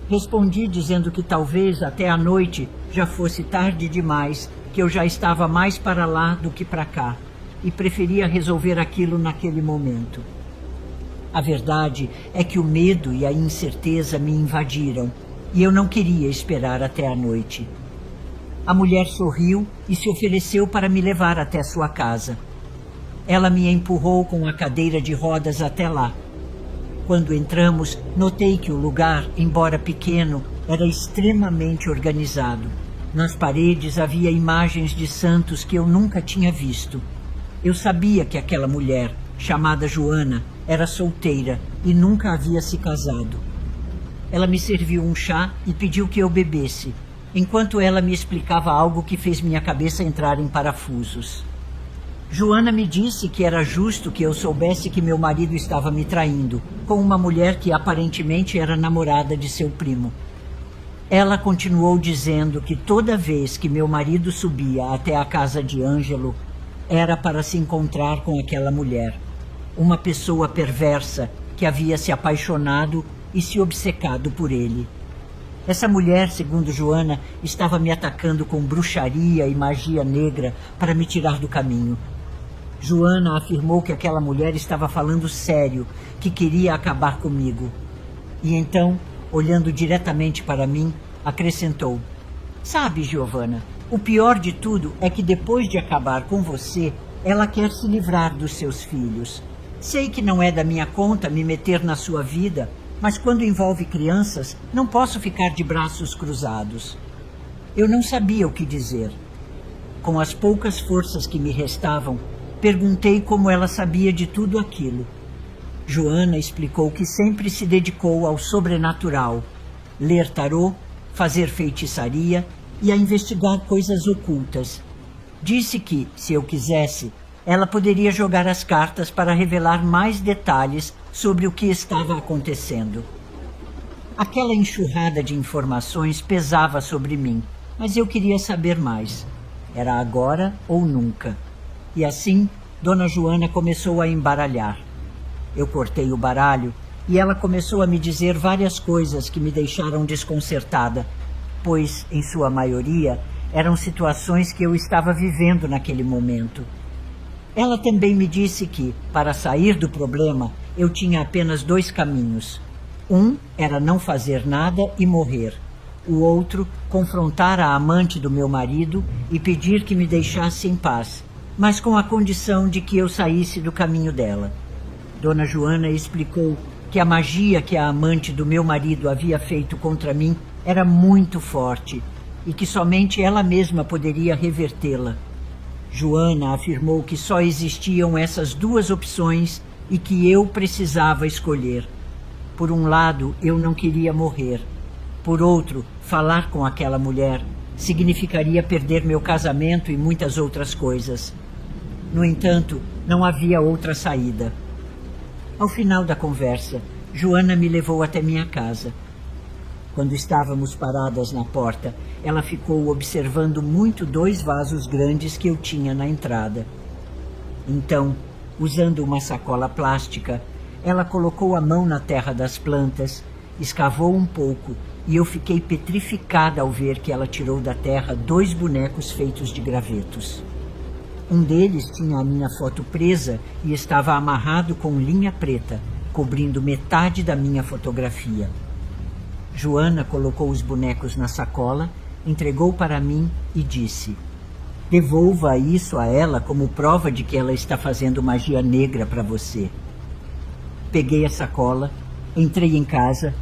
D: Respondi dizendo que talvez até à noite já fosse tarde demais, que eu já estava mais para lá do que para cá, e preferia resolver aquilo naquele momento. A verdade é que o medo e a incerteza me invadiram, e eu não queria esperar até a noite. A mulher sorriu e se ofereceu para me levar até sua casa. Ela me empurrou com a cadeira de rodas até lá. Quando entramos, notei que o lugar, embora pequeno, era extremamente organizado. Nas paredes havia imagens de santos que eu nunca tinha visto. Eu sabia que aquela mulher, chamada Joana, era solteira e nunca havia se casado. Ela me serviu um chá e pediu que eu bebesse, enquanto ela me explicava algo que fez minha cabeça entrar em parafusos. Joana me disse que era justo que eu soubesse que meu marido estava me traindo, com uma mulher que aparentemente era namorada de seu primo. Ela continuou dizendo que toda vez que meu marido subia até a casa de Ângelo, era para se encontrar com aquela mulher, uma pessoa perversa que havia se apaixonado e se obcecado por ele. Essa mulher, segundo Joana, estava me atacando com bruxaria e magia negra para me tirar do caminho. Joana afirmou que aquela mulher estava falando sério, que queria acabar comigo. E então, olhando diretamente para mim, acrescentou: "Sabe, Giovanna, o pior de tudo é que depois de acabar com você, ela quer se livrar dos seus filhos. Sei que não é da minha conta me meter na sua vida, mas quando envolve crianças, não posso ficar de braços cruzados." Eu não sabia o que dizer. Com as poucas forças que me restavam, perguntei como ela sabia de tudo aquilo. Joana explicou que sempre se dedicou ao sobrenatural, ler tarô, fazer feitiçaria e a investigar coisas ocultas. Disse que, se eu quisesse, ela poderia jogar as cartas para revelar mais detalhes sobre o que estava acontecendo. Aquela enxurrada de informações pesava sobre mim, mas eu queria saber mais. Era agora ou nunca. E assim, Dona Joana começou a embaralhar. Eu cortei o baralho e ela começou a me dizer várias coisas que me deixaram desconcertada, pois, em sua maioria, eram situações que eu estava vivendo naquele momento. Ela também me disse que, para sair do problema, eu tinha apenas 2 caminhos. Um era não fazer nada e morrer. O outro, confrontar a amante do meu marido e pedir que me deixasse em paz, mas com a condição de que eu saísse do caminho dela. Dona Joana explicou que a magia que a amante do meu marido havia feito contra mim era muito forte e que somente ela mesma poderia revertê-la. Joana afirmou que só existiam essas 2 opções e que eu precisava escolher. Por um lado, eu não queria morrer. Por outro, falar com aquela mulher significaria perder meu casamento e muitas outras coisas. No entanto, não havia outra saída. Ao final da conversa, Joana me levou até minha casa. Quando estávamos paradas na porta, ela ficou observando muito 2 vasos grandes que eu tinha na entrada. Então, usando uma sacola plástica, ela colocou a mão na terra das plantas, escavou um pouco e eu fiquei petrificada ao ver que ela tirou da terra 2 bonecos feitos de gravetos. Um deles tinha a minha foto presa e estava amarrado com linha preta, cobrindo metade da minha fotografia. Joana colocou os bonecos na sacola, entregou para mim e disse: "Devolva isso a ela como prova de que ela está fazendo magia negra para você." Peguei a sacola, entrei em casa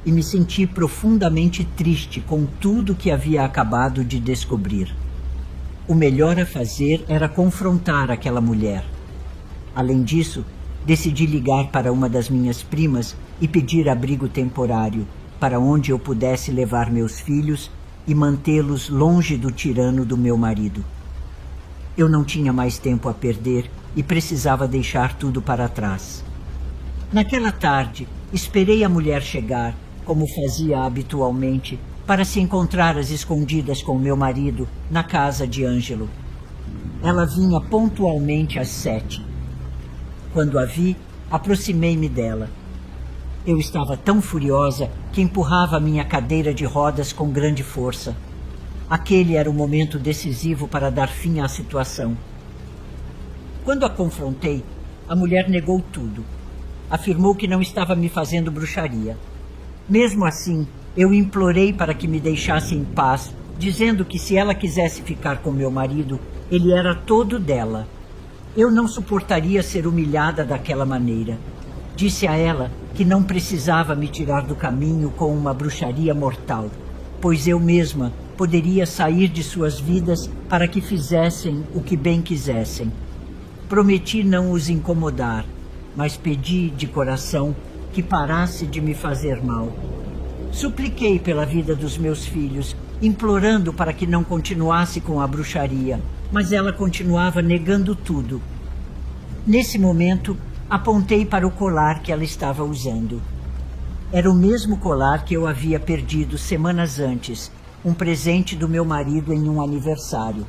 D: e me senti profundamente triste com tudo que havia acabado de descobrir. O melhor a fazer era confrontar aquela mulher. Além disso, decidi ligar para uma das minhas primas e pedir abrigo temporário, para onde eu pudesse levar meus filhos e mantê-los longe do tirano do meu marido. Eu não tinha mais tempo a perder e precisava deixar tudo para trás. Naquela tarde, esperei a mulher chegar, como fazia habitualmente, para se encontrar às escondidas com meu marido na casa de Ângelo. Ela vinha pontualmente às 7. Quando a vi, aproximei-me dela. Eu estava tão furiosa que empurrava minha cadeira de rodas com grande força. Aquele era o momento decisivo para dar fim à situação. Quando a confrontei, a mulher negou tudo. Afirmou que não estava me fazendo bruxaria. Mesmo assim, eu implorei para que me deixasse em paz, dizendo que se ela quisesse ficar com meu marido, ele era todo dela. Eu não suportaria ser humilhada daquela maneira. Disse a ela que não precisava me tirar do caminho com uma bruxaria mortal, pois eu mesma poderia sair de suas vidas para que fizessem o que bem quisessem. Prometi não os incomodar, mas pedi de coração que parasse de me fazer mal. Supliquei pela vida dos meus filhos, implorando para que não continuasse com a bruxaria, mas ela continuava negando tudo. Nesse momento, apontei para o colar que ela estava usando. Era o mesmo colar que eu havia perdido semanas antes, um presente do meu marido em um aniversário.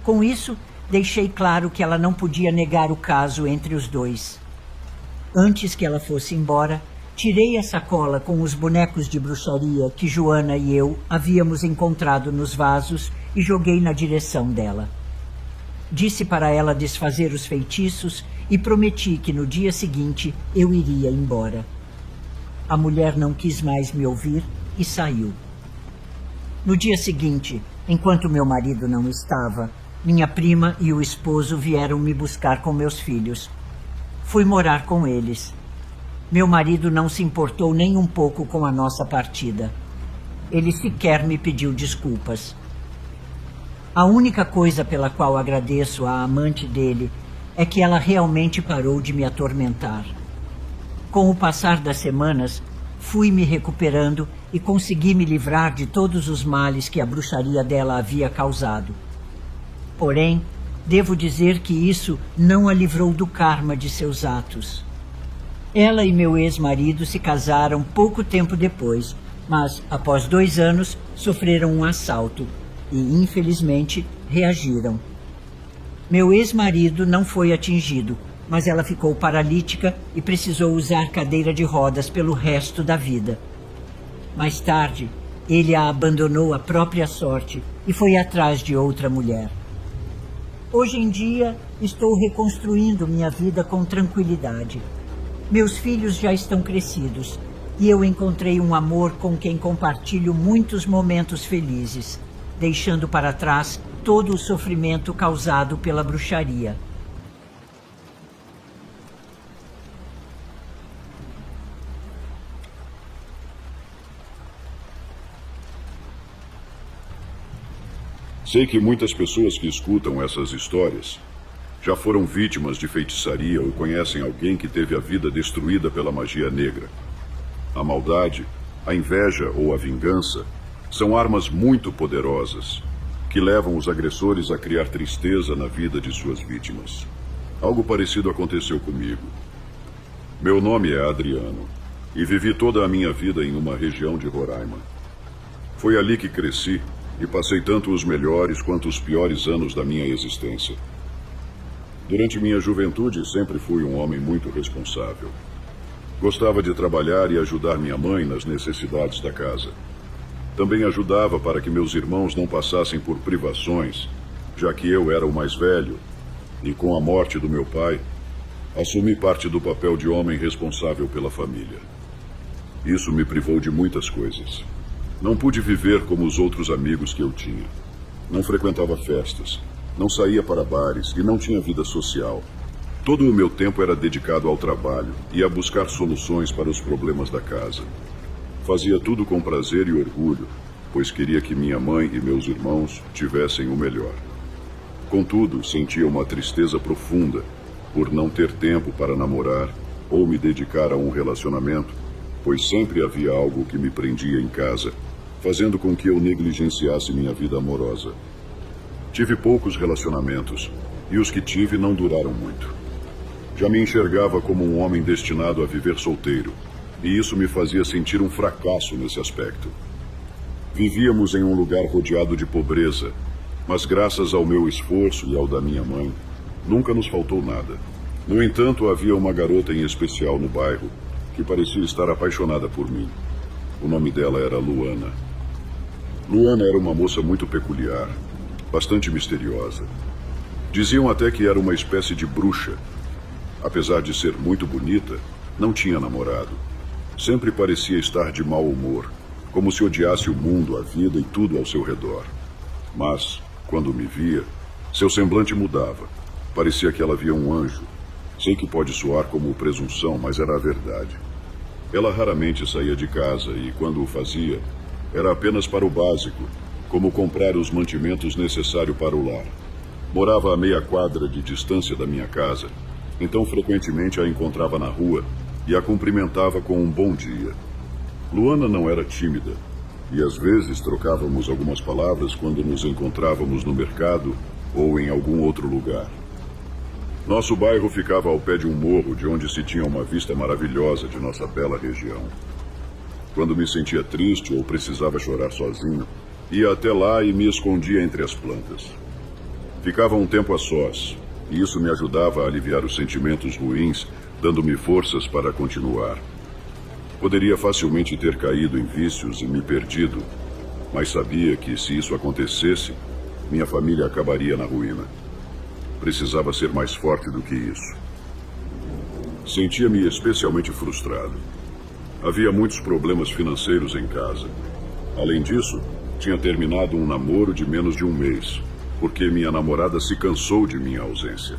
D: Com isso, deixei claro que ela não podia negar o caso entre os dois. Antes que ela fosse embora, tirei a sacola com os bonecos de bruxaria que Joana e eu havíamos encontrado nos vasos e joguei na direção dela. Disse para ela desfazer os feitiços e prometi que no dia seguinte eu iria embora. A mulher não quis mais me ouvir e saiu. No dia seguinte, enquanto meu marido não estava, minha prima e o esposo vieram me buscar com meus filhos. Fui morar com eles. Meu marido não se importou nem um pouco com a nossa partida. Ele sequer me pediu desculpas. A única coisa pela qual agradeço à amante dele é que ela realmente parou de me atormentar. Com o passar das semanas, fui me recuperando e consegui me livrar de todos os males que a bruxaria dela havia causado. Porém, devo dizer que isso não a livrou do karma de seus atos. Ela e meu ex-marido se casaram pouco tempo depois, mas, após 2 anos, sofreram um assalto e, infelizmente, reagiram. Meu ex-marido não foi atingido, mas ela ficou paralítica e precisou usar cadeira de rodas pelo resto da vida. Mais tarde, ele a abandonou à própria sorte e foi atrás de outra mulher. Hoje em dia, estou reconstruindo minha vida com tranquilidade. Meus filhos já estão crescidos e eu encontrei um amor com quem compartilho muitos momentos felizes, deixando para trás todo o sofrimento causado pela bruxaria.
E: Sei que muitas pessoas que escutam essas histórias já foram vítimas de feitiçaria ou conhecem alguém que teve a vida destruída pela magia negra. A maldade, a inveja ou a vingança são armas muito poderosas que levam os agressores a criar tristeza na vida de suas vítimas. Algo parecido aconteceu comigo. Meu nome é Adriano e vivi toda a minha vida em uma região de Roraima. Foi ali que cresci e passei tanto os melhores quanto os piores anos da minha existência. Durante minha juventude, sempre fui um homem muito responsável. Gostava de trabalhar e ajudar minha mãe nas necessidades da casa. Também ajudava para que meus irmãos não passassem por privações, já que eu era o mais velho, e com a morte do meu pai, assumi parte do papel de homem responsável pela família. Isso me privou de muitas coisas. Não pude viver como os outros amigos que eu tinha. Não frequentava festas, não saía para bares e não tinha vida social. Todo o meu tempo era dedicado ao trabalho e a buscar soluções para os problemas da casa. Fazia tudo com prazer e orgulho, pois queria que minha mãe e meus irmãos tivessem o melhor. Contudo, sentia uma tristeza profunda por não ter tempo para namorar ou me dedicar a um relacionamento, pois sempre havia algo que me prendia em casa, fazendo com que eu negligenciasse minha vida amorosa. Tive poucos relacionamentos, e os que tive não duraram muito. Já me enxergava como um homem destinado a viver solteiro, e isso me fazia sentir um fracasso nesse aspecto. Vivíamos em um lugar rodeado de pobreza, mas graças ao meu esforço e ao da minha mãe, nunca nos faltou nada. No entanto, havia uma garota em especial no bairro que parecia estar apaixonada por mim. O nome dela era Luana. Luana era uma moça muito peculiar, bastante misteriosa. Diziam até que era uma espécie de bruxa. Apesar de ser muito bonita, não tinha namorado. Sempre parecia estar de mau humor, como se odiasse o mundo, a vida e tudo ao seu redor. Mas, quando me via, seu semblante mudava. Parecia que ela via um anjo. Sei que pode soar como presunção, mas era a verdade. Ela raramente saía de casa e, quando o fazia, era apenas para o básico, como comprar os mantimentos necessários para o lar. Morava a meia quadra de distância da minha casa, então frequentemente a encontrava na rua e a cumprimentava com um bom dia. Luana não era tímida, e às vezes trocávamos algumas palavras quando nos encontrávamos no mercado ou em algum outro lugar. Nosso bairro ficava ao pé de um morro de onde se tinha uma vista maravilhosa de nossa bela região. Quando me sentia triste ou precisava chorar sozinho, ia até lá e me escondia entre as plantas. Ficava um tempo a sós, e isso me ajudava a aliviar os sentimentos ruins, dando-me forças para continuar. Poderia facilmente ter caído em vícios e me perdido, mas sabia que, se isso acontecesse, minha família acabaria na ruína. Precisava ser mais forte do que isso. Sentia-me especialmente frustrado. Havia muitos problemas financeiros em casa. Além disso, tinha terminado um namoro de menos de um mês, porque minha namorada se cansou de minha ausência.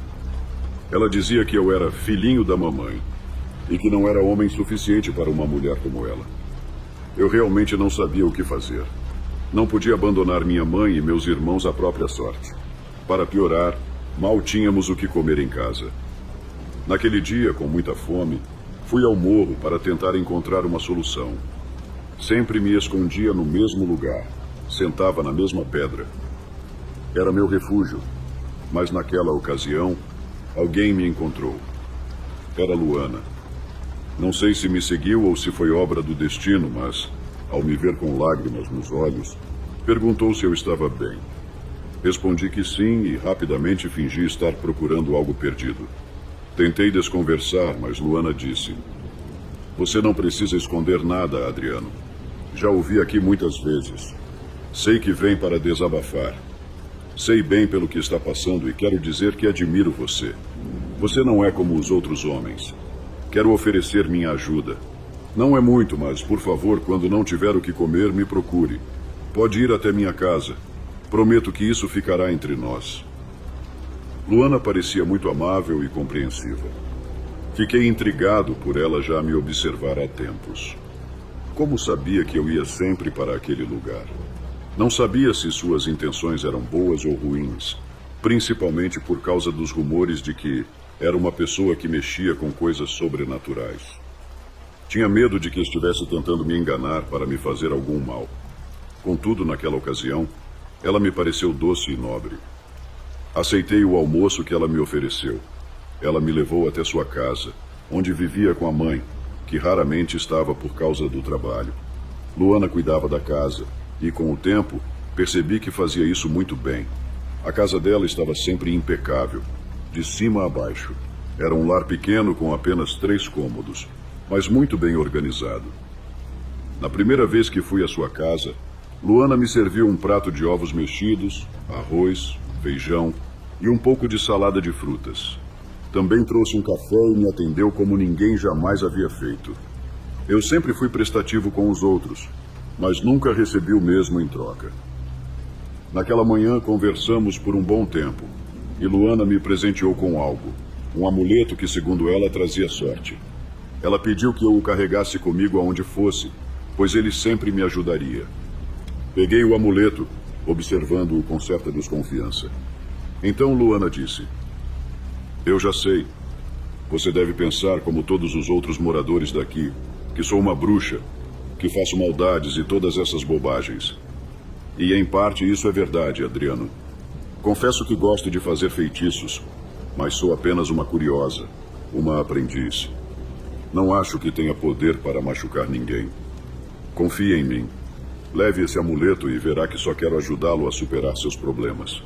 E: Ela dizia que eu era filhinho da mamãe e que não era homem suficiente para uma mulher como ela. Eu realmente não sabia o que fazer. Não podia abandonar minha mãe e meus irmãos à própria sorte. Para piorar, mal tínhamos o que comer em casa. Naquele dia, com muita fome, fui ao morro para tentar encontrar uma solução. Sempre me escondia no mesmo lugar, sentava na mesma pedra. Era meu refúgio, mas naquela ocasião, alguém me encontrou. Era Luana. Não sei se me seguiu ou se foi obra do destino, mas, ao me ver com lágrimas nos olhos, perguntou se eu estava bem. Respondi que sim e rapidamente fingi estar procurando algo perdido. Tentei desconversar, mas Luana disse: "Você não precisa esconder nada, Adriano. Já ouvi aqui muitas vezes. Sei que vem para desabafar. Sei bem pelo que está passando e quero dizer que admiro você. Você não é como os outros homens. Quero oferecer minha ajuda. Não é muito, mas, por favor, quando não tiver o que comer, me procure. Pode ir até minha casa. Prometo que isso ficará entre nós." Luana parecia muito amável e compreensiva. Fiquei intrigado por ela já me observar há tempos. Como sabia que eu ia sempre para aquele lugar? Não sabia se suas intenções eram boas ou ruins, principalmente por causa dos rumores de que era uma pessoa que mexia com coisas sobrenaturais. Tinha medo de que estivesse tentando me enganar para me fazer algum mal. Contudo, naquela ocasião, ela me pareceu doce e nobre. Aceitei o almoço que ela me ofereceu. Ela me levou até sua casa, onde vivia com a mãe, que raramente estava por causa do trabalho. Luana cuidava da casa, e com o tempo, percebi que fazia isso muito bem. A casa dela estava sempre impecável, de cima a baixo. Era um lar pequeno com apenas 3 cômodos, mas muito bem organizado. Na primeira vez que fui à sua casa, Luana me serviu um prato de ovos mexidos, arroz, feijão e um pouco de salada de frutas. Também trouxe um café e me atendeu como ninguém jamais havia feito. Eu sempre fui prestativo com os outros, mas nunca recebi o mesmo em troca. Naquela manhã conversamos por um bom tempo, e Luana me presenteou com algo, um amuleto que, segundo ela, trazia sorte. Ela pediu que eu o carregasse comigo aonde fosse, pois ele sempre me ajudaria. Peguei o amuleto, observando-o com certa desconfiança. Então Luana disse: "Eu já sei. Você deve pensar, como todos os outros moradores daqui, que sou uma bruxa, que faço maldades e todas essas bobagens. E em parte isso é verdade, Adriano. Confesso que gosto de fazer feitiços, mas sou apenas uma curiosa, uma aprendiz. Não acho que tenha poder para machucar ninguém. Confie em mim. Leve esse amuleto e verá que só quero ajudá-lo a superar seus problemas.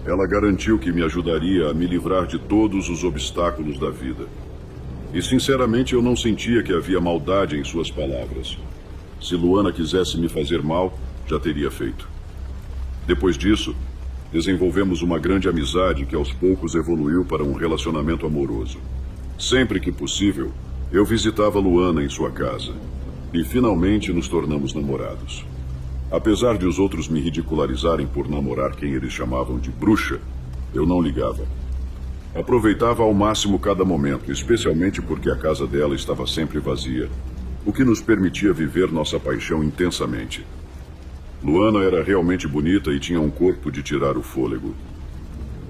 E: Ela garantiu que me ajudaria a me livrar de todos os obstáculos da vida. E sinceramente eu não sentia que havia maldade em suas palavras. Se Luana quisesse me fazer mal, já teria feito. Depois disso, desenvolvemos uma grande amizade que aos poucos evoluiu para um relacionamento amoroso. Sempre que possível, eu visitava Luana em sua casa. E finalmente nos tornamos namorados. Apesar de os outros me ridicularizarem por namorar quem eles chamavam de bruxa, eu não ligava. Aproveitava ao máximo cada momento, especialmente porque a casa dela estava sempre vazia, o que nos permitia viver nossa paixão intensamente. Luana era realmente bonita e tinha um corpo de tirar o fôlego.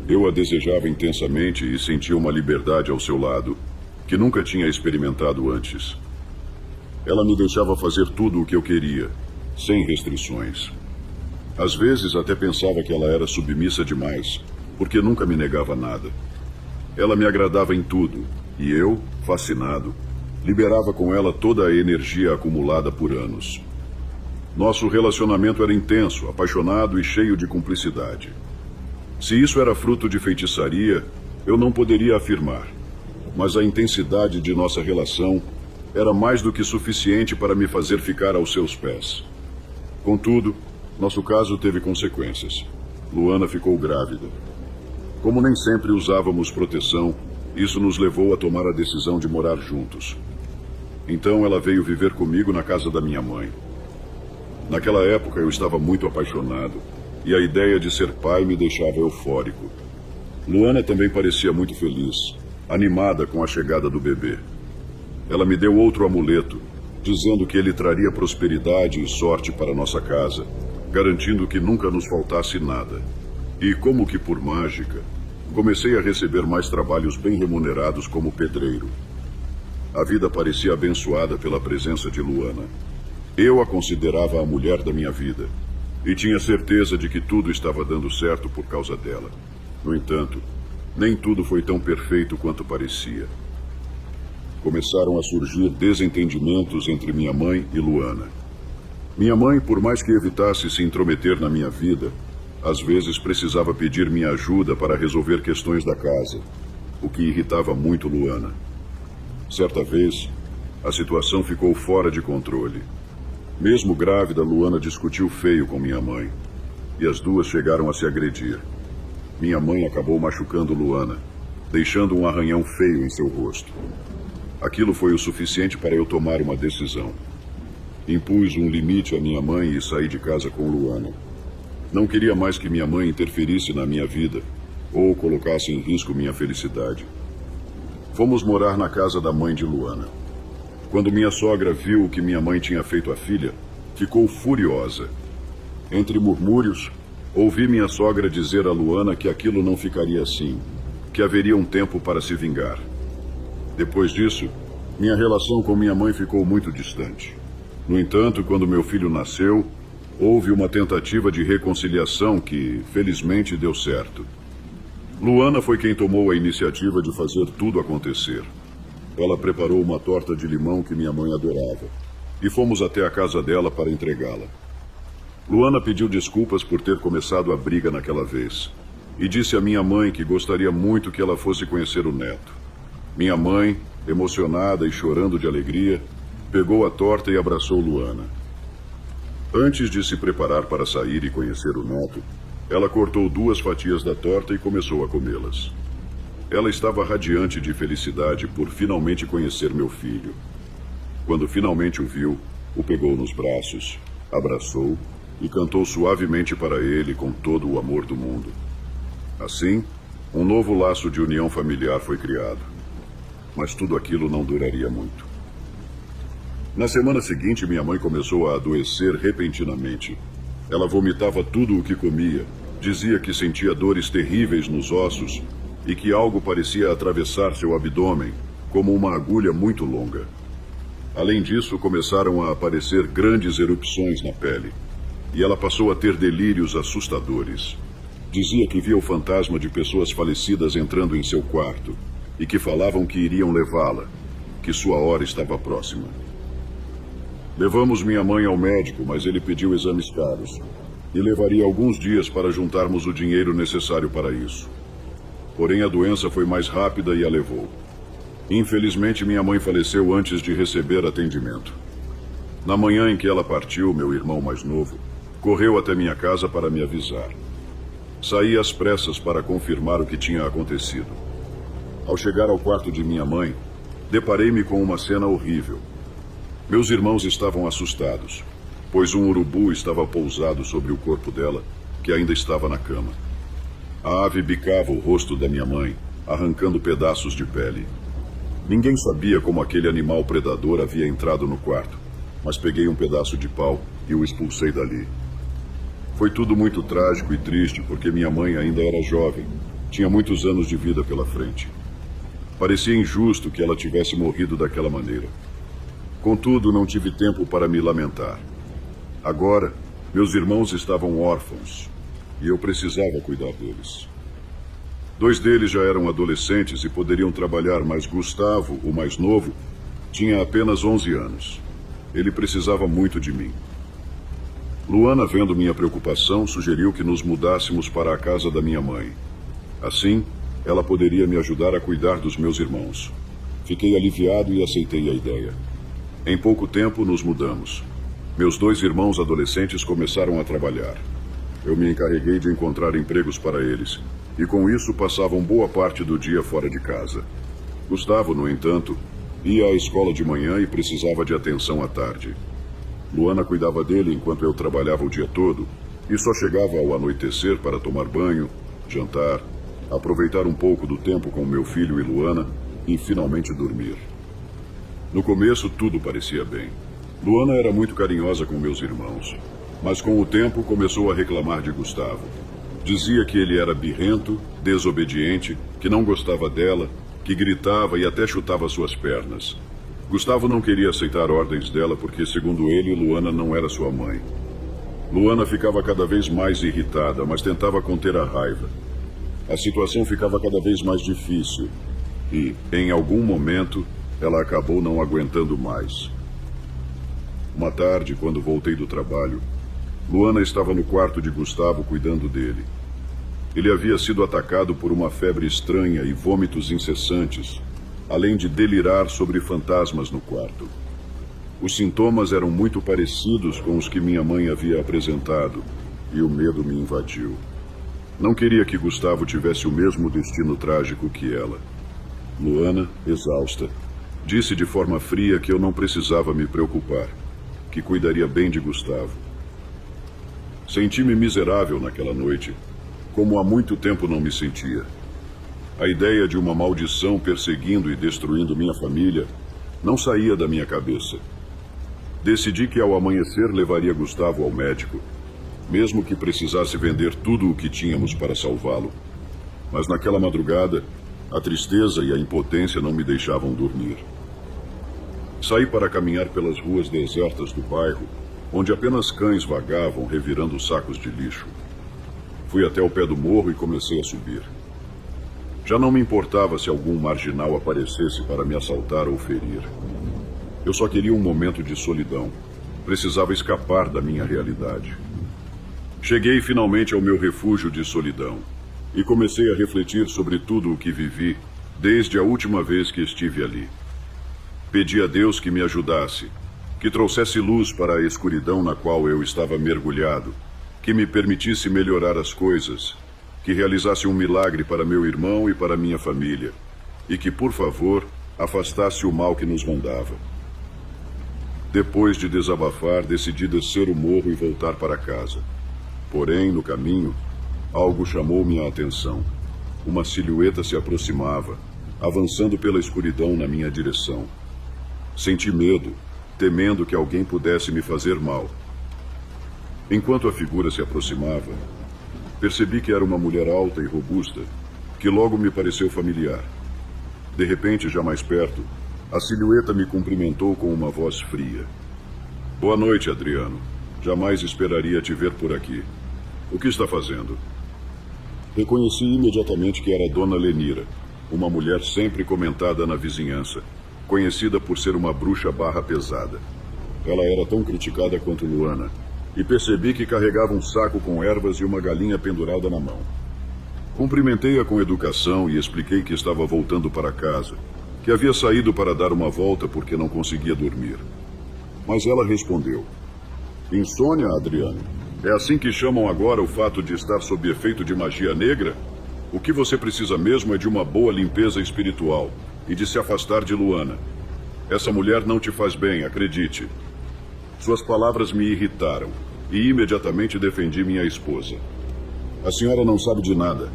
E: Eu a desejava intensamente e sentia uma liberdade ao seu lado, que nunca tinha experimentado antes. Ela me deixava fazer tudo o que eu queria, sem restrições. Às vezes até pensava que ela era submissa demais, porque nunca me negava nada. Ela me agradava em tudo, e eu, fascinado, liberava com ela toda a energia acumulada por anos. Nosso relacionamento era intenso, apaixonado e cheio de cumplicidade. Se isso era fruto de feitiçaria, eu não poderia afirmar, mas a intensidade de nossa relação era mais do que suficiente para me fazer ficar aos seus pés. Contudo, nosso caso teve consequências. Luana ficou grávida. Como nem sempre usávamos proteção, isso nos levou a tomar a decisão de morar juntos. Então ela veio viver comigo na casa da minha mãe. Naquela época eu estava muito apaixonado e a ideia de ser pai me deixava eufórico. Luana também parecia muito feliz, animada com a chegada do bebê. Ela me deu outro amuleto, dizendo que ele traria prosperidade e sorte para nossa casa, garantindo que nunca nos faltasse nada. E, como que por mágica, comecei a receber mais trabalhos bem remunerados como pedreiro. A vida parecia abençoada pela presença de Luana. Eu a considerava a mulher da minha vida e tinha certeza de que tudo estava dando certo por causa dela. No entanto, nem tudo foi tão perfeito quanto parecia. Começaram a surgir desentendimentos entre minha mãe e Luana. Minha mãe, por mais que evitasse se intrometer na minha vida, às vezes precisava pedir minha ajuda para resolver questões da casa, o que irritava muito Luana. Certa vez, a situação ficou fora de controle. Mesmo grávida, Luana discutiu feio com minha mãe, e as duas chegaram a se agredir. Minha mãe acabou machucando Luana, deixando um arranhão feio em seu rosto. Aquilo foi o suficiente para eu tomar uma decisão. Impus um limite à minha mãe e saí de casa com Luana. Não queria mais que minha mãe interferisse na minha vida ou colocasse em risco minha felicidade. Fomos morar na casa da mãe de Luana. Quando minha sogra viu o que minha mãe tinha feito à filha, ficou furiosa. Entre murmúrios, ouvi minha sogra dizer a Luana que aquilo não ficaria assim, que haveria um tempo para se vingar. Depois disso, minha relação com minha mãe ficou muito distante. No entanto, quando meu filho nasceu, houve uma tentativa de reconciliação que, felizmente, deu certo. Luana foi quem tomou a iniciativa de fazer tudo acontecer. Ela preparou uma torta de limão que minha mãe adorava, e fomos até a casa dela para entregá-la. Luana pediu desculpas por ter começado a briga naquela vez, e disse à minha mãe que gostaria muito que ela fosse conhecer o neto. Minha mãe, emocionada e chorando de alegria, pegou a torta e abraçou Luana. Antes de se preparar para sair e conhecer o neto, ela cortou 2 fatias da torta e começou a comê-las. Ela estava radiante de felicidade por finalmente conhecer meu filho. Quando finalmente o viu, o pegou nos braços, abraçou e cantou suavemente para ele com todo o amor do mundo. Assim, um novo laço de união familiar foi criado. Mas tudo aquilo não duraria muito. Na semana seguinte, minha mãe começou a adoecer repentinamente. Ela vomitava tudo o que comia, dizia que sentia dores terríveis nos ossos e que algo parecia atravessar seu abdômen, como uma agulha muito longa. Além disso, começaram a aparecer grandes erupções na pele, e ela passou a ter delírios assustadores. Dizia que via o fantasma de pessoas falecidas entrando em seu quarto e que falavam que iriam levá-la, que sua hora estava próxima. Levamos minha mãe ao médico, mas ele pediu exames caros e levaria alguns dias para juntarmos o dinheiro necessário para isso. Porém, a doença foi mais rápida e a levou. Infelizmente, minha mãe faleceu antes de receber atendimento. Na manhã em que ela partiu, meu irmão mais novo correu até minha casa para me avisar. Saí às pressas para confirmar o que tinha acontecido. Ao chegar ao quarto de minha mãe, deparei-me com uma cena horrível. Meus irmãos estavam assustados, pois um urubu estava pousado sobre o corpo dela, que ainda estava na cama. A ave bicava o rosto da minha mãe, arrancando pedaços de pele. Ninguém sabia como aquele animal predador havia entrado no quarto, mas peguei um pedaço de pau e o expulsei dali. Foi tudo muito trágico e triste, porque minha mãe ainda era jovem, tinha muitos anos de vida pela frente. Parecia injusto que ela tivesse morrido daquela maneira. Contudo, não tive tempo para me lamentar. Agora, meus irmãos estavam órfãos e eu precisava cuidar deles. 2 deles já eram adolescentes e poderiam trabalhar, mas Gustavo, o mais novo, tinha apenas 11 anos. Ele precisava muito de mim. Luana, vendo minha preocupação, sugeriu que nos mudássemos para a casa da minha mãe. Assim, ela poderia me ajudar a cuidar dos meus irmãos. Fiquei aliviado e aceitei a ideia. Em pouco tempo, nos mudamos. Meus 2 irmãos adolescentes começaram a trabalhar. Eu me encarreguei de encontrar empregos para eles, e com isso passavam boa parte do dia fora de casa. Gustavo, no entanto, ia à escola de manhã e precisava de atenção à tarde. Luana cuidava dele enquanto eu trabalhava o dia todo e só chegava ao anoitecer para tomar banho, jantar, aproveitar um pouco do tempo com meu filho e Luana e finalmente dormir. No começo, tudo parecia bem. Luana era muito carinhosa com meus irmãos, mas com o tempo começou a reclamar de Gustavo. Dizia que ele era birrento, desobediente, que não gostava dela, que gritava e até chutava suas pernas. Gustavo não queria aceitar ordens dela porque, segundo ele, Luana não era sua mãe. Luana ficava cada vez mais irritada, mas tentava conter a raiva. A situação ficava cada vez mais difícil e, em algum momento, ela acabou não aguentando mais. Uma tarde, quando voltei do trabalho, Luana estava no quarto de Gustavo cuidando dele. Ele havia sido atacado por uma febre estranha e vômitos incessantes, além de delirar sobre fantasmas no quarto. Os sintomas eram muito parecidos com os que minha mãe havia apresentado, e o medo me invadiu. Não queria que Gustavo tivesse o mesmo destino trágico que ela. Luana, exausta, disse de forma fria que eu não precisava me preocupar, que cuidaria bem de Gustavo. Senti-me miserável naquela noite, como há muito tempo não me sentia. A ideia de uma maldição perseguindo e destruindo minha família não saía da minha cabeça. Decidi que ao amanhecer levaria Gustavo ao médico, mesmo que precisasse vender tudo o que tínhamos para salvá-lo. Mas naquela madrugada, a tristeza e a impotência não me deixavam dormir. Saí para caminhar pelas ruas desertas do bairro, onde apenas cães vagavam revirando sacos de lixo. Fui até o pé do morro e comecei a subir. Já não me importava se algum marginal aparecesse para me assaltar ou ferir. Eu só queria um momento de solidão. Precisava escapar da minha realidade. Cheguei finalmente ao meu refúgio de solidão e comecei a refletir sobre tudo o que vivi desde a última vez que estive ali. Pedi a Deus que me ajudasse, que trouxesse luz para a escuridão na qual eu estava mergulhado, que me permitisse melhorar as coisas, que realizasse um milagre para meu irmão e para minha família, e que, por favor, afastasse o mal que nos rondava. Depois de desabafar, decidi descer o morro e voltar para casa. Porém, no caminho, algo chamou minha atenção. Uma silhueta se aproximava, avançando pela escuridão na minha direção. Senti medo, temendo que alguém pudesse me fazer mal. Enquanto a figura se aproximava, percebi que era uma mulher alta e robusta, que logo me pareceu familiar. De repente, já mais perto, a silhueta me cumprimentou com uma voz fria. Boa noite, Adriano. Jamais esperaria te ver por aqui. O que está fazendo? Reconheci imediatamente que era Dona Lenira, uma mulher sempre comentada na vizinhança, conhecida por ser uma bruxa barra pesada. Ela era tão criticada quanto Luana, e percebi que carregava um saco com ervas e uma galinha pendurada na mão. Cumprimentei-a com educação e expliquei que estava voltando para casa, que havia saído para dar uma volta porque não conseguia dormir. Mas ela respondeu: insônia, Adriano? É assim que chamam agora o fato de estar sob efeito de magia negra? O que você precisa mesmo é de uma boa limpeza espiritual e de se afastar de Luana. Essa mulher não te faz bem, acredite. Suas palavras me irritaram e imediatamente defendi minha esposa. A senhora não sabe de nada.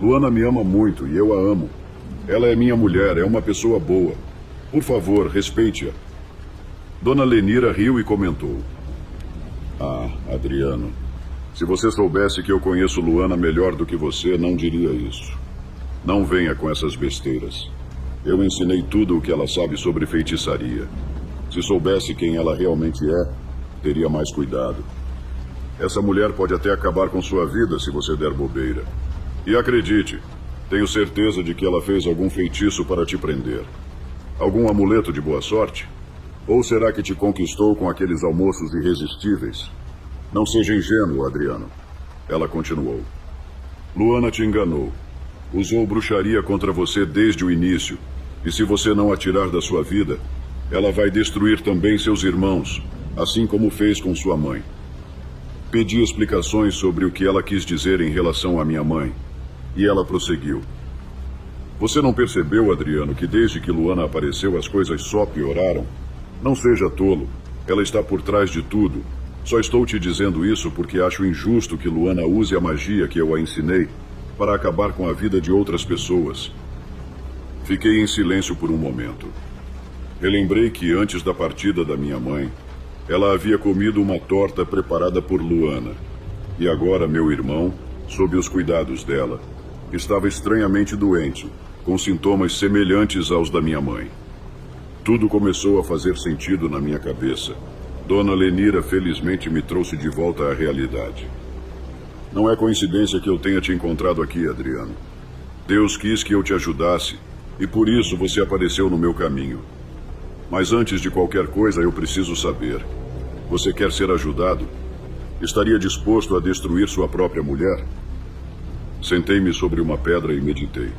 E: Luana me ama muito e eu a amo. Ela é minha mulher, é uma pessoa boa. Por favor, respeite-a. Dona Lenira riu e comentou: ah, Adriano, se você soubesse que eu conheço Luana melhor do que você, não diria isso. Não venha com essas besteiras. Eu ensinei tudo o que ela sabe sobre feitiçaria. Se soubesse quem ela realmente é, teria mais cuidado. Essa mulher pode até acabar com sua vida se você der bobeira. E acredite, tenho certeza de que ela fez algum feitiço para te prender. Algum amuleto de boa sorte? Ou será que te conquistou com aqueles almoços irresistíveis? Não seja ingênuo, Adriano. Ela continuou. Luana te enganou. Usou bruxaria contra você desde o início. E se você não a tirar da sua vida, ela vai destruir também seus irmãos, assim como fez com sua mãe. Pedi explicações sobre o que ela quis dizer em relação à minha mãe. E ela prosseguiu. Você não percebeu, Adriano, que desde que Luana apareceu as coisas só pioraram? Não seja tolo. Ela está por trás de tudo. Só estou te dizendo isso porque acho injusto que Luana use a magia que eu a ensinei para acabar com a vida de outras pessoas. Fiquei em silêncio por um momento. Relembrei que antes da partida da minha mãe, ela havia comido uma torta preparada por Luana. E agora meu irmão, sob os cuidados dela, estava estranhamente doente, com sintomas semelhantes aos da minha mãe. Tudo começou a fazer sentido na minha cabeça. Dona Lenira felizmente me trouxe de volta à realidade. Não é coincidência que eu tenha te encontrado aqui, Adriano. Deus quis que eu te ajudasse, e por isso você apareceu no meu caminho. Mas antes de qualquer coisa, eu preciso saber. Você quer ser ajudado? Estaria disposto a destruir sua própria mulher? Sentei-me sobre uma pedra e meditei.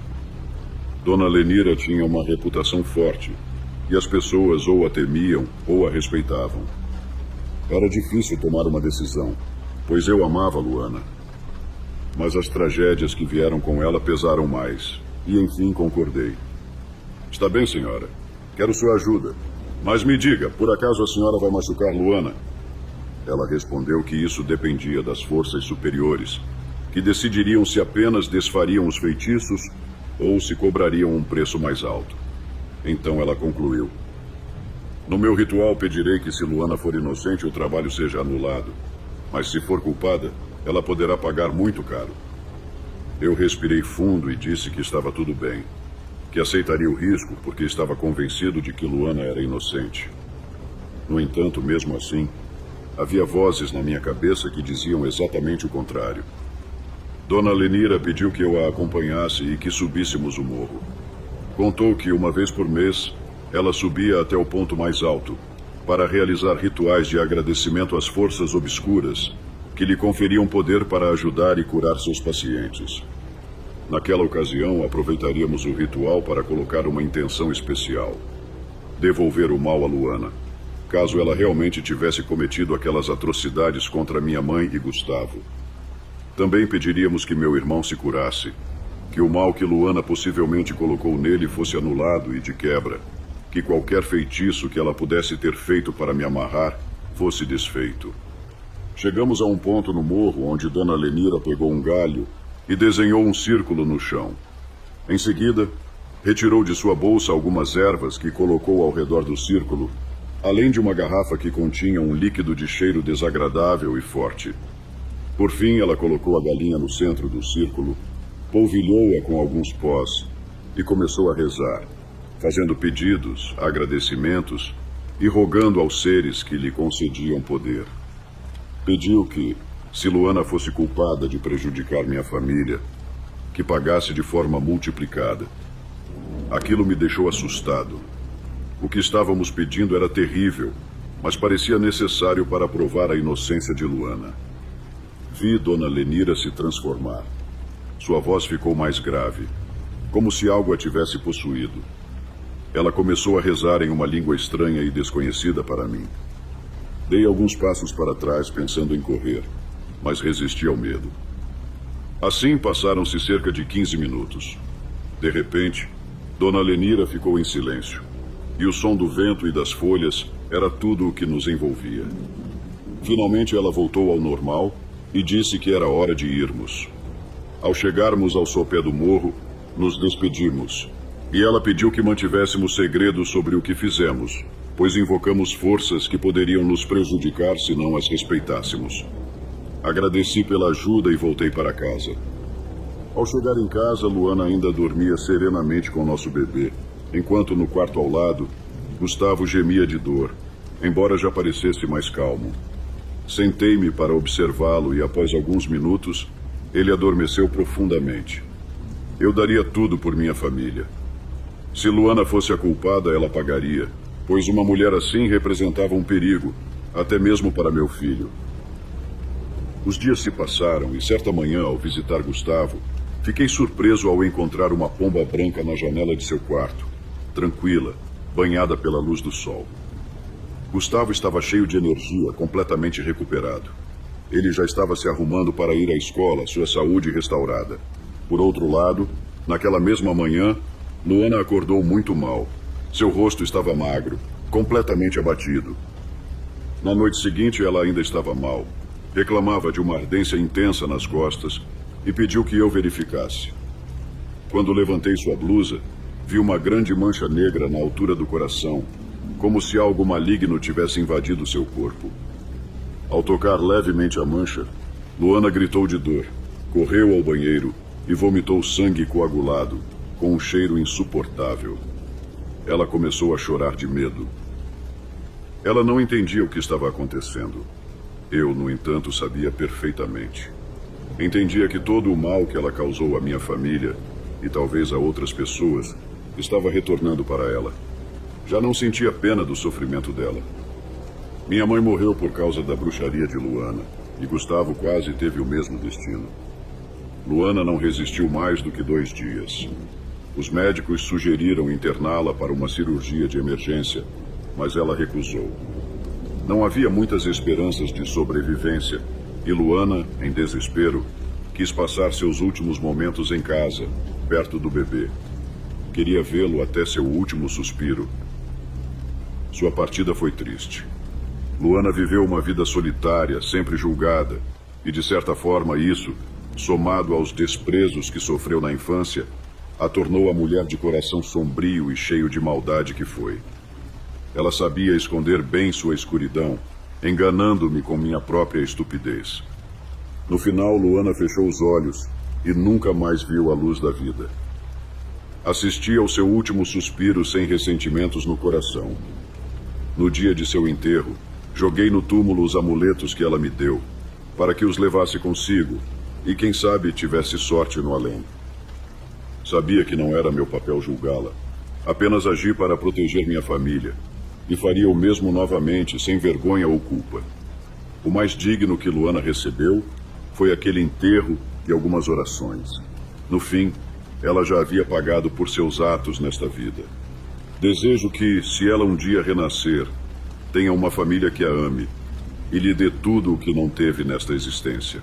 E: Dona Lenira tinha uma reputação forte, e as pessoas ou a temiam ou a respeitavam. Era difícil tomar uma decisão, pois eu amava Luana. Mas as tragédias que vieram com ela pesaram mais, e enfim concordei. Está bem, senhora. Quero sua ajuda. Mas me diga, por acaso a senhora vai machucar Luana? Ela respondeu que isso dependia das forças superiores, que decidiriam se apenas desfariam os feitiços ou se cobrariam um preço mais alto. Então ela concluiu. No meu ritual pedirei que se Luana for inocente o trabalho seja anulado. Mas se for culpada, ela poderá pagar muito caro. Eu respirei fundo e disse que estava tudo bem. Que aceitaria o risco porque estava convencido de que Luana era inocente. No entanto, mesmo assim, havia vozes na minha cabeça que diziam exatamente o contrário. Dona Lenira pediu que eu a acompanhasse e que subíssemos o morro. Contou que, uma vez por mês, ela subia até o ponto mais alto para realizar rituais de agradecimento às forças obscuras que lhe conferiam poder para ajudar e curar seus pacientes. Naquela ocasião, aproveitaríamos o ritual para colocar uma intenção especial: devolver o mal a Luana, caso ela realmente tivesse cometido aquelas atrocidades contra minha mãe e Gustavo. Também pediríamos que meu irmão se curasse, que o mal que Luana possivelmente colocou nele fosse anulado e, de quebra, que qualquer feitiço que ela pudesse ter feito para me amarrar fosse desfeito. Chegamos a um ponto no morro onde Dona Lenira pegou um galho e desenhou um círculo no chão. Em seguida, retirou de sua bolsa algumas ervas que colocou ao redor do círculo, além de uma garrafa que continha um líquido de cheiro desagradável e forte. Por fim, ela colocou a galinha no centro do círculo, polvilhou-a com alguns pós e começou a rezar, fazendo pedidos, agradecimentos e rogando aos seres que lhe concediam poder. Pediu que, se Luana fosse culpada de prejudicar minha família, que pagasse de forma multiplicada. Aquilo me deixou assustado. O que estávamos pedindo era terrível, mas parecia necessário para provar a inocência de Luana. Vi Dona Lenira se transformar. Sua voz ficou mais grave, como se algo a tivesse possuído. Ela começou a rezar em uma língua estranha e desconhecida para mim. Dei alguns passos para trás, pensando em correr, mas resisti ao medo. Assim passaram-se cerca de 15 minutos. De repente, Dona Lenira ficou em silêncio, e o som do vento e das folhas era tudo o que nos envolvia. Finalmente ela voltou ao normal e disse que era hora de irmos. Ao chegarmos ao sopé do morro, nos despedimos, e ela pediu que mantivéssemos segredo sobre o que fizemos, pois invocamos forças que poderiam nos prejudicar se não as respeitássemos. Agradeci pela ajuda e voltei para casa. Ao chegar em casa, Luana ainda dormia serenamente com nosso bebê, enquanto no quarto ao lado, Gustavo gemia de dor, embora já parecesse mais calmo. Sentei-me para observá-lo e, após alguns minutos, ele adormeceu profundamente. Eu daria tudo por minha família. Se Luana fosse a culpada, ela pagaria, pois uma mulher assim representava um perigo, até mesmo para meu filho. Os dias se passaram e certa manhã, ao visitar Gustavo, fiquei surpreso ao encontrar uma pomba branca na janela de seu quarto, tranquila, banhada pela luz do sol. Gustavo estava cheio de energia, completamente recuperado. Ele já estava se arrumando para ir à escola, sua saúde restaurada. Por outro lado, naquela mesma manhã, Luana acordou muito mal. Seu rosto estava magro, completamente abatido. Na noite seguinte, ela ainda estava mal. Reclamava de uma ardência intensa nas costas e pediu que eu verificasse. Quando levantei sua blusa, vi uma grande mancha negra na altura do coração, como se algo maligno tivesse invadido seu corpo. Ao tocar levemente a mancha, Luana gritou de dor, correu ao banheiro e vomitou sangue coagulado, com um cheiro insuportável. Ela começou a chorar de medo. Ela não entendia o que estava acontecendo. Eu, no entanto, sabia perfeitamente. Entendia que todo o mal que ela causou à minha família, e talvez a outras pessoas, estava retornando para ela. Já não sentia pena do sofrimento dela. Minha mãe morreu por causa da bruxaria de Luana, e Gustavo quase teve o mesmo destino. Luana não resistiu mais do que 2 dias. Os médicos sugeriram interná-la para uma cirurgia de emergência, mas ela recusou. Não havia muitas esperanças de sobrevivência, e Luana, em desespero, quis passar seus últimos momentos em casa, perto do bebê. Queria vê-lo até seu último suspiro. Sua partida foi triste. Luana viveu uma vida solitária, sempre julgada, e de certa forma isso, somado aos desprezos que sofreu na infância, a tornou a mulher de coração sombrio e cheio de maldade que foi. Ela sabia esconder bem sua escuridão, enganando-me com minha própria estupidez. No final, Luana fechou os olhos e nunca mais viu a luz da vida. Assisti ao seu último suspiro sem ressentimentos no coração. No dia de seu enterro, joguei no túmulo os amuletos que ela me deu, para que os levasse consigo e, quem sabe, tivesse sorte no além. Sabia que não era meu papel julgá-la. Apenas agi para proteger minha família, e faria o mesmo novamente, sem vergonha ou culpa. O mais digno que Luana recebeu foi aquele enterro e algumas orações. No fim, ela já havia pagado por seus atos nesta vida. Desejo que, se ela um dia renascer, tenha uma família que a ame e lhe dê tudo o que não teve nesta existência.